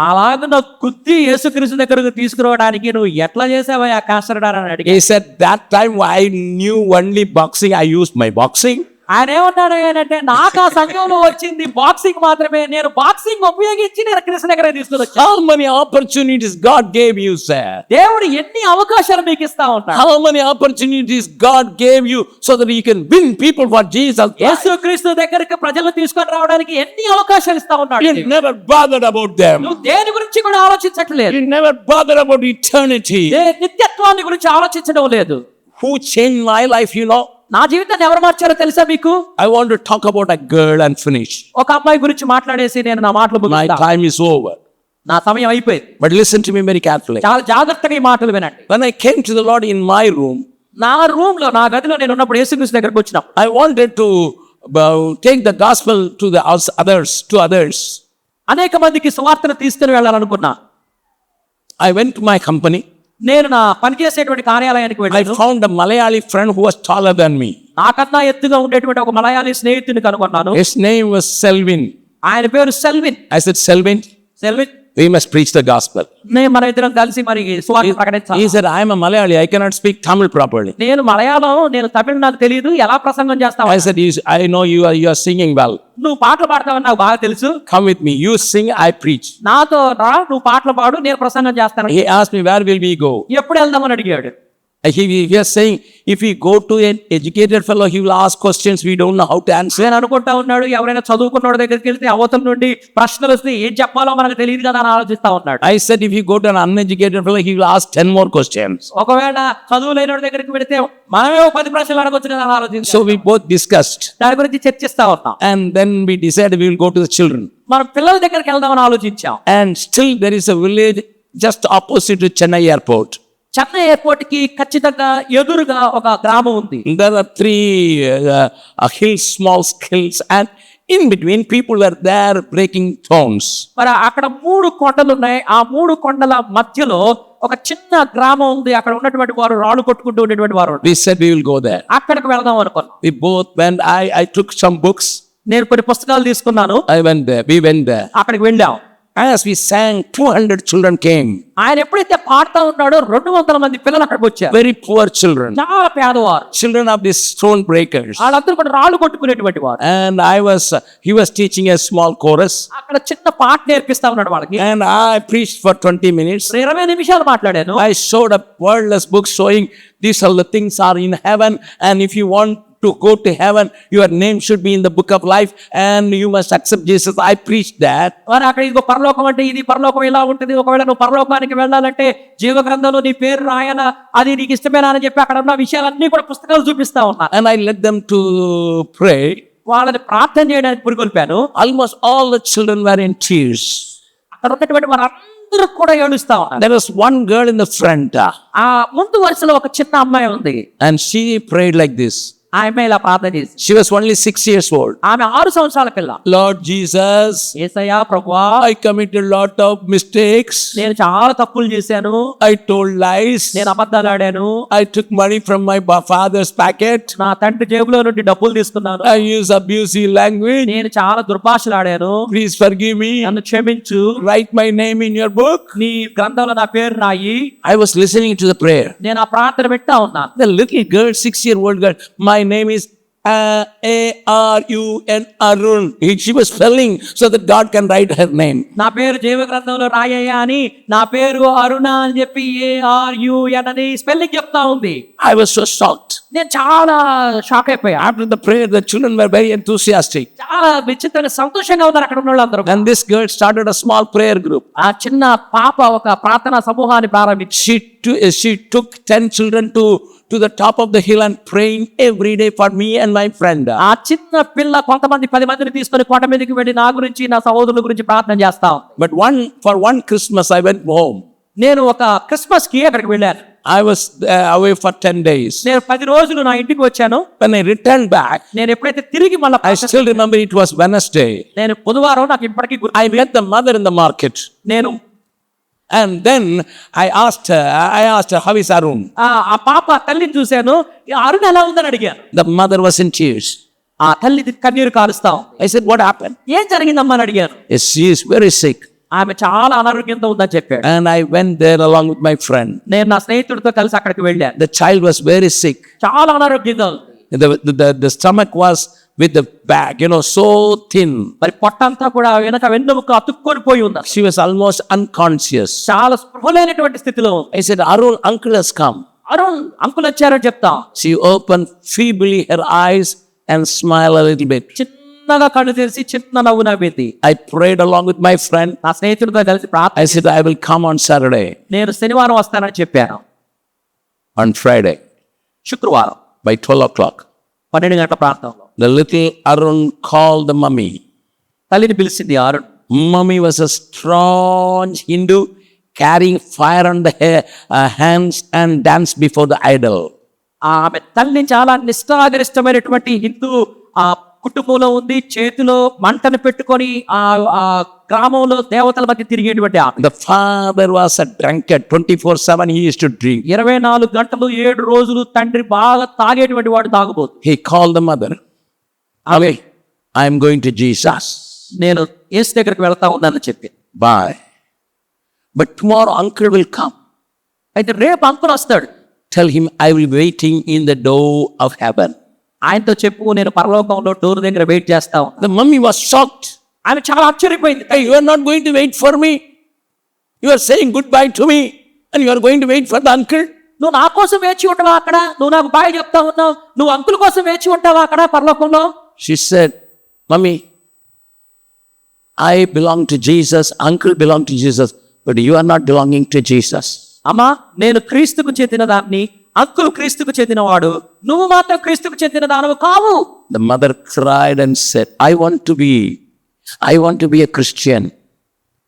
అలాగే నాకు కుత్తి యేసుక్రీస్తు దగ్గరకు తీసుకురావడానికి నువ్వు ఎట్లా చేసావా కాస్టర్డార్ అని అడిగి. He said, that time I knew only boxing. I used my boxing. ఆయన ఏమన్నాడు అంటే నాకు ఆ సంఘంలో వచ్చింది బాక్సింగ్ మాత్రమే, నేను బాక్సింగ్ ఉపయోగించి నేను కృష్ణ దగ్గర తీసుకుని. How many opportunities God gave you, sir? దేవుడు ఎన్ని అవకాశాలు మీకు ఇస్తా ఉంటాడు. How many opportunities God gave you so that you can win people for Jesus? యేసుక్రీస్తు దగ్గరికి ప్రజలు తీసుకొని రావడానికి ఎన్ని అవకాశాలు ఇస్తా ఉన్నాడు. You never bothered about them. నువ్వు దేని గురించి కూడా ఆలోచించట్లేదు. You never bothered about eternity. నిత్యత్వాన్ని గురించి ఆలోచించడం లేదు. Who changed my life, you know? నా జీవితాన్ని ఎవరు మార్చారో తెలుసా మీకు? I want to talk about a girl and finish. ఒక అమ్మాయి గురించి మాట్లాడేసి నేను నా మాటలు My ముగిస్తా. time is over. నా సమయం అయిపోయింది. But listen to me very carefully. చాలా జాగ్రత్తగా ఈ మాటలు వినండి. When I came to the Lord in my room, నా రూమ్ లో, నా గదిలో నేను ఉన్నప్పుడు యేసుక్రీస్తు దగ్గరకు వచ్చినప్పుడు I wanted to take the gospel to the others. అనేక మందికి సువార్తను తీసుకుని వెళ్ళాలనుకున్నా. I went to my company. నేను నా పనిచేసేటువంటి కార్యాలయానికి I వెళ్ళాను. found a Malayali friend who was taller than me. నాకన్నా ఎత్తుగా ఉండేటువంటి ఒక మలయాళీ స్నేహితుని కనుగొన్నాను. His name was Selvin. ఆయన పేరు Selvin. I said, Selvin, we must preach the gospel. నేను మన ఇద్దరం కలిసి మరి సువార్త ప్రకటించాలి. He said, I am a Malayali. I cannot speak Tamil properly. నేను మలయాళం, నేను తమిళ నాకు తెలియదు, ఎలా ప్రసంగం చేస్తావు? I said, I know you are singing well. నువ్వు పాటలు పాడతావని నాకు బాగా తెలుసు. Come with me. You sing, I preach. నాతో రా, నువ్వు పాటలు పాడు, నేను ప్రసంగం చేస్తాను. He asked me, where will we go? ఎప్పుడు వెళ్దామని అడిగాడు. He was saying, if we go to an educated fellow, he will ask questions we don't know how to answer. నేను అనుకుంటా ఉన్నాడు, ఎవరైనా చదువుకున్నోడి దగ్గరికి వెళ్తే అవతల నుండి ప్రశ్నలు వస్తే ఏం చెప్పాలో మనకు తెలియదు కదా అని ఆలోచిస్తా ఉన్నాడు. I said, if you go to an uneducated fellow, he will ask 10 more questions. ఒకవేళ చదువు లేనోడి దగ్గరికి వెళితే మనమే 10 ప్రశ్నలు అడగొచ్చు కదా అని ఆలోచించాం. So we both discussed. దాని గురించి చర్చిస్తా ఉన్నాం. And then we decided we will go to the children. మనం పిల్లల దగ్గరికి వెళ్దామని ఆలోచించాం. And still there is a village just opposite to Chennai airport. Chennai airport కి ఖచ్చితంగా ఎదురుగా ఒక గ్రామం ఉంది. There are 3 hills, small hills, and in between people were there breaking thorns. మరి అక్కడ 3 కొండలు ఉన్నాయి. ఆ 3 కొండల మధ్యలో ఒక చిన్న గ్రామం ఉంది. అక్కడ ఉన్నటువంటి వారు రాళ్ళు కొట్టుకుంటూ ఉండేటువంటి వారు. We said we will go there. అక్కడికి వెళ్దాం అనుకున్నాం. We both went. I took some books. నేను కొన్ని పుస్తకాలు తీసుకున్నాను. I went there. We went there. అక్కడికి వెళ్ళాం. As we sang, 200 children came. ఆయన ఎప్పుడైతే పాడుతా ఉన్నాడో 200 మంది పిల్లలు అక్కడికి వచ్చారు. Very poor children. చాలా పేదవారు. Children of these stone breakers. వాళ్ళందరూ కూడా రాళ్ళు కొట్టుకునేటువంటి వారు. And he was teaching a small chorus. అక్కడ చిన్న పాట నేర్పిస్తా ఉన్నాడు వాళ్ళకి. And I preached for 20 minutes. 20 నిమిషాలు మాట్లాడాను. I showed a wordless book showing these all the things are in heaven, and if you want to go to heaven, your name should be in the book of life, and you must accept Jesus. I preached that. వారు అక్కడ ఇదిగో పరలోకం అంటే ఇది, పరలోకం ఇలా ఉంటుంది, ఒకవేళ నువ్వు పరలోకానికి వెళ్ళాలంటే జీవ గ్రంథంలో నీ పేరు రాయాలా, అది నీకు ఇష్టమేనా అని చెప్పి అక్కడ ఉన్న విషయాలన్నీ కూడా పుస్తకాలు చూపిస్తా ఉన్నా. And I led them to pray. వాళ్ళని ప్రార్థన చేయడానికి పురికొల్పాను. Almost all the children were in tears. అక్కడ ఉన్నటువంటి వారందరూ కూడా ఏడుస్తా ఉన్నారు. There was one girl in the front, ఆ ముందు వరుసలో ఒక చిన్న అమ్మాయి ఉంది. and she prayed like this. ఆమె ఇలా ప్రార్థన చేసి, She was only 6 years old. ఆమె 6 సంవత్సరాల పిల్ల. Lord Jesus, యేసయ్యా ప్రభువా, I committed a lot of mistakes. నేను చాలా తప్పులు చేశాను. I told lies. నేను అబద్ధాలు ఆడాను. I took money from my father's pocket. నా తండ్రి జేబులో నుండి డబ్బులు తీసుకున్నాను. I used abusive language. నేను చాలా దుర్భాషలు ఆడాను. Please forgive me. నన్ను క్షమించు. Write my name in your book. నీ గ్రంథంలో నా పేరు రాయి. I was listening to the prayer. నేను ఆ ప్రార్థన పెట్టా ఉన్నాను. The little girl, 6-year-old girl, my name is Arun. Arun. She was spelling so that God can write her name. నా పేరు జీవ గ్రంథంలో రాయ్యా అని, నా పేరు అరుణ అని చెప్పి ARUN అని స్పెల్లింగ్ చెప్తా ఉంది. I was so shocked. నేను చాలా షాక్ అయిపోయా. After the prayer, the children were very enthusiastic. చాలా విచిత్రంగా సంతోషంగా ఉన్నారు అక్కడ ఉన్న వాళ్ళందరూ. And this girl started a small prayer group. ఆ చిన్న పాప ఒక ప్రార్థనా సమూహాన్ని ప్రారంభించి She she took 10 children to the top of the hill and praying every day for me and my friend. ఆ చిన్న పిల్ల కొంతమంది 10 మందిని తీసుకొని కొండ మీదకి వెళ్ళి నా గురించి నా సహోదరుల గురించి ప్రార్థన చేస్తా ఉంది. But for one Christmas I went home. నేను ఒక క్రిస్మస్ కి అక్కడికి వెళ్ళాను. I was away for 10 days. నేను 10 రోజులు నా ఇంటికి వచ్చాను. When I returned back, నేను ఎప్పుడైతే తిరిగి మళ్ళీ I still remember it was Wednesday. నేను బుధవారం నాకు ఇప్పటికీ గుర్తు. I met the mother in the market. నేను And then I asked her, how is Arun? ఆ పాప తల్లిని చూశాను. అరుణ్ ఎలా ఉందని అడిగాను. The mother was in tears. ఆ తల్లి కన్నీరు కారుస్తాం. I said, what happened? ఏం జరిగిందమ్మా అని అడిగాను. Yes, she is very sick. ఆమె చాలా అనారోగ్యంతో ఉందని చెప్పాడు. And I went there along with my friend. నేను నా స్నేహితుడితో కలిసి అక్కడికి వెళ్ళాను. The child was very sick. చాలా అనారోగ్యంగా ఉంది. The stomach was with the bag, so thin. మరి పొట్టంతా కూడా వెనక వెన్నుముక అతుక్కొని పోయి ఉంది. She was almost unconscious. చాలా స్పృహలేనటువంటి స్థితిలో ఉంది. I said, Arun, uncle has come. Arun uncle వచ్చారని చెప్తా. She opened feebly her eyes and smiled a little bit. చిన్నగా కళ్ళు తెరిచి చిన్న నవ్వు నవ్వింది. I prayed along with my friend. నా స్నేహితుడితో కలిసి ప్రార్థన. I said, I will come on Saturday. నేను శనివారం వస్తానని చెప్పాను. On Friday, శుక్రవారం by 12 o'clock, 12 గంటల ప్రాంతంలో the little Arun called the mummy. తల్లిని పిలిచింది Arun. Mummy was a strong Hindu carrying fire on the hands and danced before the idol. ఆమె తల్లి చాలా నిష్ఠాగరిష్టమైనటువంటి హిందూ ఆ కుటుంబంలో ఉంది. చేతిలో మంటను పెట్టుకొని ఆ గ్రామంలో దేవతల మధ్య తిరిగేటువంటి ఆమె. The father was a drunkard. 24/7 he used to drink. 24 గంటలు 7 రోజులు తండ్రి బాగా తాగేటువంటి వాడు తాగుబోతు. He called the mother. Okay, I am going to Jesus. నేను యేసు దగ్గరికి వెళ్తా ఉన్నానని చెప్పి. Bye. But tomorrow uncle will come. అయితే రేపు అంకుల్ వస్తాడు. Tell him I will be waiting in the door of heaven. ఆయనతో చెప్పు నేను పరలోకంలో డోర్ దగ్గర వెయిట్ చేస్తా ఉన్నా. The mummy was shocked. ఆమె చాలా ఆశ్చర్యపోయింది. Hey, you are not going to wait for me. You are saying goodbye to me and you are going to wait for the uncle. నువ్వు నా కోసం వేచి ఉంటావా అక్కడ? నువ్వు నాకు బాయ్ చెప్తా ఉన్నావు. నువ్వు అంకుల్ కోసం వేచి ఉంటావా అక్కడ పరలోకంలో? She said, Mummy, I belong to Jesus, uncle belong to Jesus, but you are not belonging to Jesus. అమ్మా నేను క్రీస్తుకు చెందిన దాన్ని, అంకుల్ క్రీస్తుకు చెందినవాడు, నువ్వు మాత్రం క్రీస్తుకు చెందిన దానవు కావు. The mother cried and said, I want to be a Christian.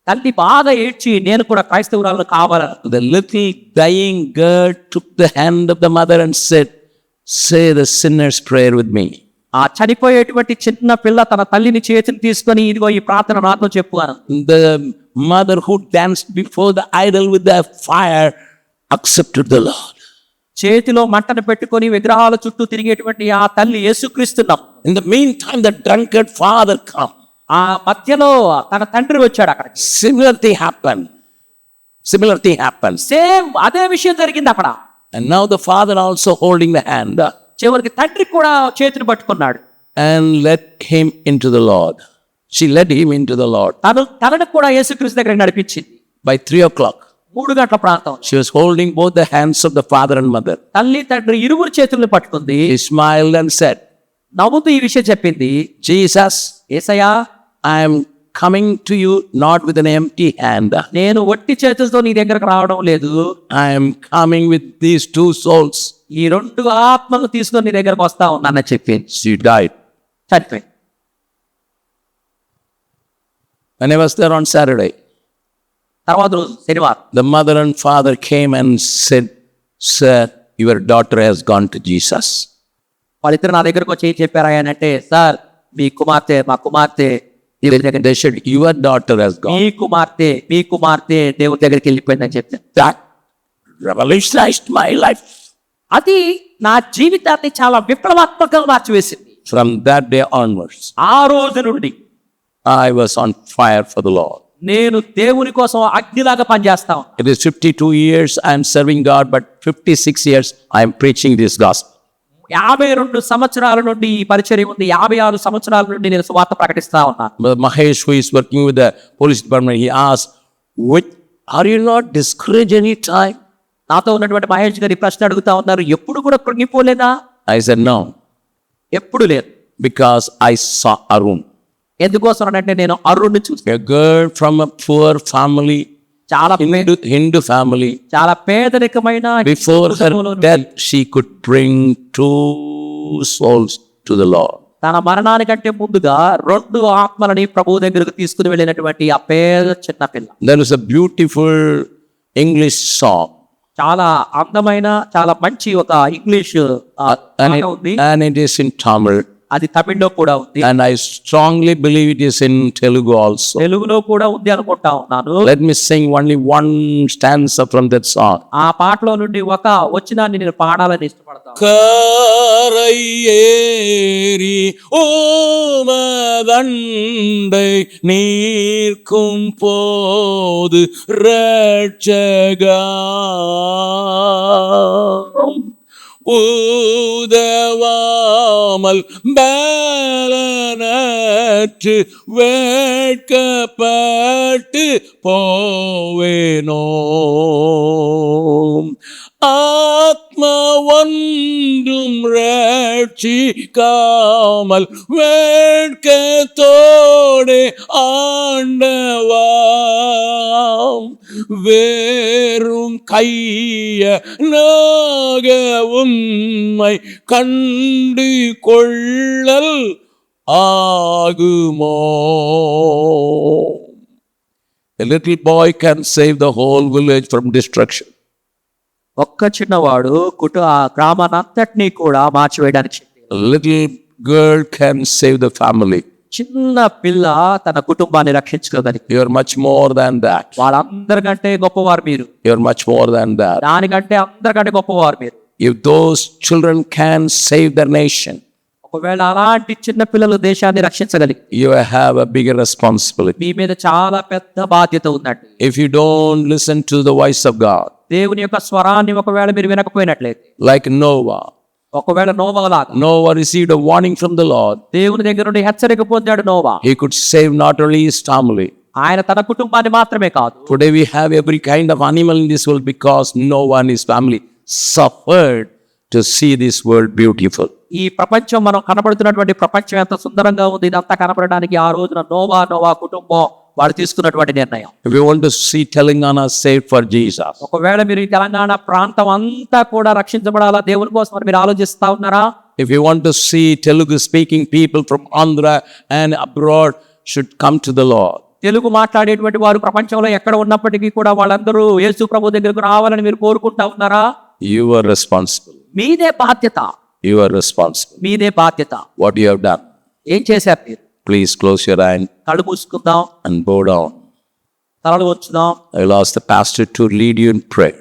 తల్లి బాగా ఏడ్చి నేను కూడా క్రైస్తవురాలు కావాలని. The little dying girl took the hand of the mother and said, say the sinner's prayer with me. ఆ చనిపోయేటువంటి చిన్న పిల్ల తన తల్లిని చేతిని తీసుకొని ఇదిగో ఈ ప్రార్థన నాతో చెప్పు అని. The mother who danced before the idol with the fire accepted the Lord. చేతిలో మంటను పెట్టుకొని విగ్రహాల చుట్టూ తిరిగేటువంటి ఆ తల్లి యేసుక్రీస్తునాం. In the meantime, the drunkard father come. ఆ మధ్యలో తన తండ్రి వచ్చాడు అక్కడ. Similar thing happened. సేమ్ అదే విషయం జరిగింది అక్కడ. And now the father also holding the hand చివరికి తండ్రి కూడా చేతిని పట్టుకున్నాడు. and led him into the Lord. She led him into the Lord. తనను కూడా యేసుక్రీస్తు దగ్గరికి నడిపించింది. By 3 o'clock, 3 గంటల ప్రాంతం she was holding both the hands of the father and mother. తల్లి తండ్రి ఇరువురు చేతులను పట్టుకుంది. He smiled and said, నవ్వుతూ ఈ విషయం చెప్పింది. Jesus, Yesayya, I am coming to you not with an empty hand. నేను ఒట్టి చేతులతో నీ దగ్గరకు రావడం లేదు. I am coming with these 2 souls. ఈ 2 ఆత్మలు తీసుకొని నీ దగ్గరకు వస్తా ఉన్నానని చెప్పింది. She died. చనిపోయింది. When I was there on Saturday, తర్వాత రోజు శనివారం the mother and father came and said, Sir, your daughter has gone to Jesus. వాళ్ళిద్దరు నా దగ్గరకు వచ్చి ఏం చెప్పారా అని అంటే, సార్ మా కుమార్తె దేవుడి దగ్గర, They said, your daughter has gone. మీ కుమార్తె దేవుడి దగ్గరికి వెళ్ళిపోయిందని చెప్తాను. That revolutionized my life. అది నా జీవితాన్ని చాలా విప్లవాత్మకంగా మార్చివేసింది. From that day onwards, ఆ రోజు నుండి I was on fire for the Lord. నేను దేవుని కోసం అగ్నిలాగా పనిచేస్తాను. It is 52 years I am serving God, but 56 years I am preaching this gospel. 52 సంవత్సరాల నుండి ఈ పరిచర్య ఉంది. 56 సంవత్సరాల నుండి నేను సువార్త ప్రకటిస్తా ఉన్నాను. Brother Mahesh, who is working with the police department, he asked, are you not discouraged any time? నాతో ఉన్నటువంటి మహేష్ గారి ప్రశ్న అడుగుతా ఉన్నారు, ఎప్పుడు కూడా కృంగిపోలేదా? I said, no. ఎప్పుడు లేదు. Because I saw Arun. ఎందుకోసం అంటే నేను అరుణ్ని చూసాను. A girl from a poor family చాలా Hindu family. చాలా పేదరికమైన Before her కుటుంబంలో నుండి death, she could bring 2 souls to the Lord. తన మరణానికంటే ముందుగా 2 ఆత్మలని ప్రభు దగ్గరకు తీసుకుని వెళ్ళినటువంటి ఆ పేద చిన్న పిల్ల. There is a beautiful English song. చాలా అందమైన చాలా మంచి ఒక ఇంగ్లీష్ పాట ఉంది. And it is in Tamil. అది తమిళ్లో కూడా ఉంది, And I strongly believe it is in Telugu also. తెలుగులో కూడా ఉంది అనుకుంటా ఉన్నాను. Let me sing only one stanza from that song. ఆ పాటలో నుండి ఒక వచనాన్ని నేను పాడాలని ఇష్టపడతాను. கரையேறி ஓமதண்டை நீர்க்கும் போது ரட்சகா உதவாமல் பலனற்று வேட்கப்பட்டு போவேனோ ஆத்ம ஒன்றும் ரட்சிக்காமல் வேட்கத்தோடே ஆண்டவாம் வேறும் கைய நாக உம்மை கண்டு கொள்ளல் ஆகுமோ. A little boy can save the whole village from destruction. ఒక్క చిన్నవాడు ఆ గ్రామానంతటినీ కూడా మార్చివేయడానికి శక్తి. A little girl can save the family. చిన్న పిల్ల తన కుటుంబాన్ని రక్షించుకోగలిగి. You are much more than that. వాళ్ళందరికంటే గొప్పవారు మీరు. You are much more than that. దానికంటే అందరికంటే గొప్పవారు మీరు. If those children can save their nation, ఒకవేళ అలాంటి చిన్న పిల్లలు దేశాన్ని రక్షించగలిగి, you have a bigger responsibility. మీ మీద చాలా పెద్ద బాధ్యత ఉందండి. If you don't listen to the voice of God, దేవుని యొక్క స్వరాన్ని ఒకవేళ మీరు వినకపోయినట్లయితే, like Noah. ఒకవేళ నోవాలాగా Noah received a warning from the Lord. దేవుని దగ్గర నుండి హెచ్చరిక పొందాడు Noah. He could save not only his family. ఆయన తన కుటుంబాన్ని మాత్రమే కాదు. Today we have every kind of animal in this world because Noah and his family suffered to see this world beautiful. ఈ ప్రపంచం మనం కనబడుతున్నటువంటి ప్రపంచం ఎంత సుందరంగా ఉంది, ఇదంతా కనబడడానికి ఆ రోజున నోవా కుటుంబం వాళ్ళు తీసుకున్నటువంటి నిర్ణయం. If you want to see Telangana saved for Jesus, ఒకవేళ మీరు ఈ తెలంగాణ ప్రాంతం అంతా కూడా రక్షించబడాలా దేవుని కోసం అని మీరు ఆలోచిస్తా ఉన్నారా? if you want to see Telugu speaking people from Andhra and abroad should come to the Lord, Telugu మాట్లాడేటువంటి వారు ప్రపంచంలో ఎక్కడ ఉన్నప్పటికీ కూడా వాళ్ళందరూ యేసు ప్రభు దగ్గరకు రావాలని మీరు కోరుకుంటా ఉన్నారా? you are responsible. మీదే బాధ్యత. You are responsible. మీదే బాధ్యత. What you have done. ఏం చేశారు మీరు? Please close your eye కళ్ళు మూసుకుందాం, and bow down. తలలు వంచుదాం. I will ask the pastor to lead you in prayer.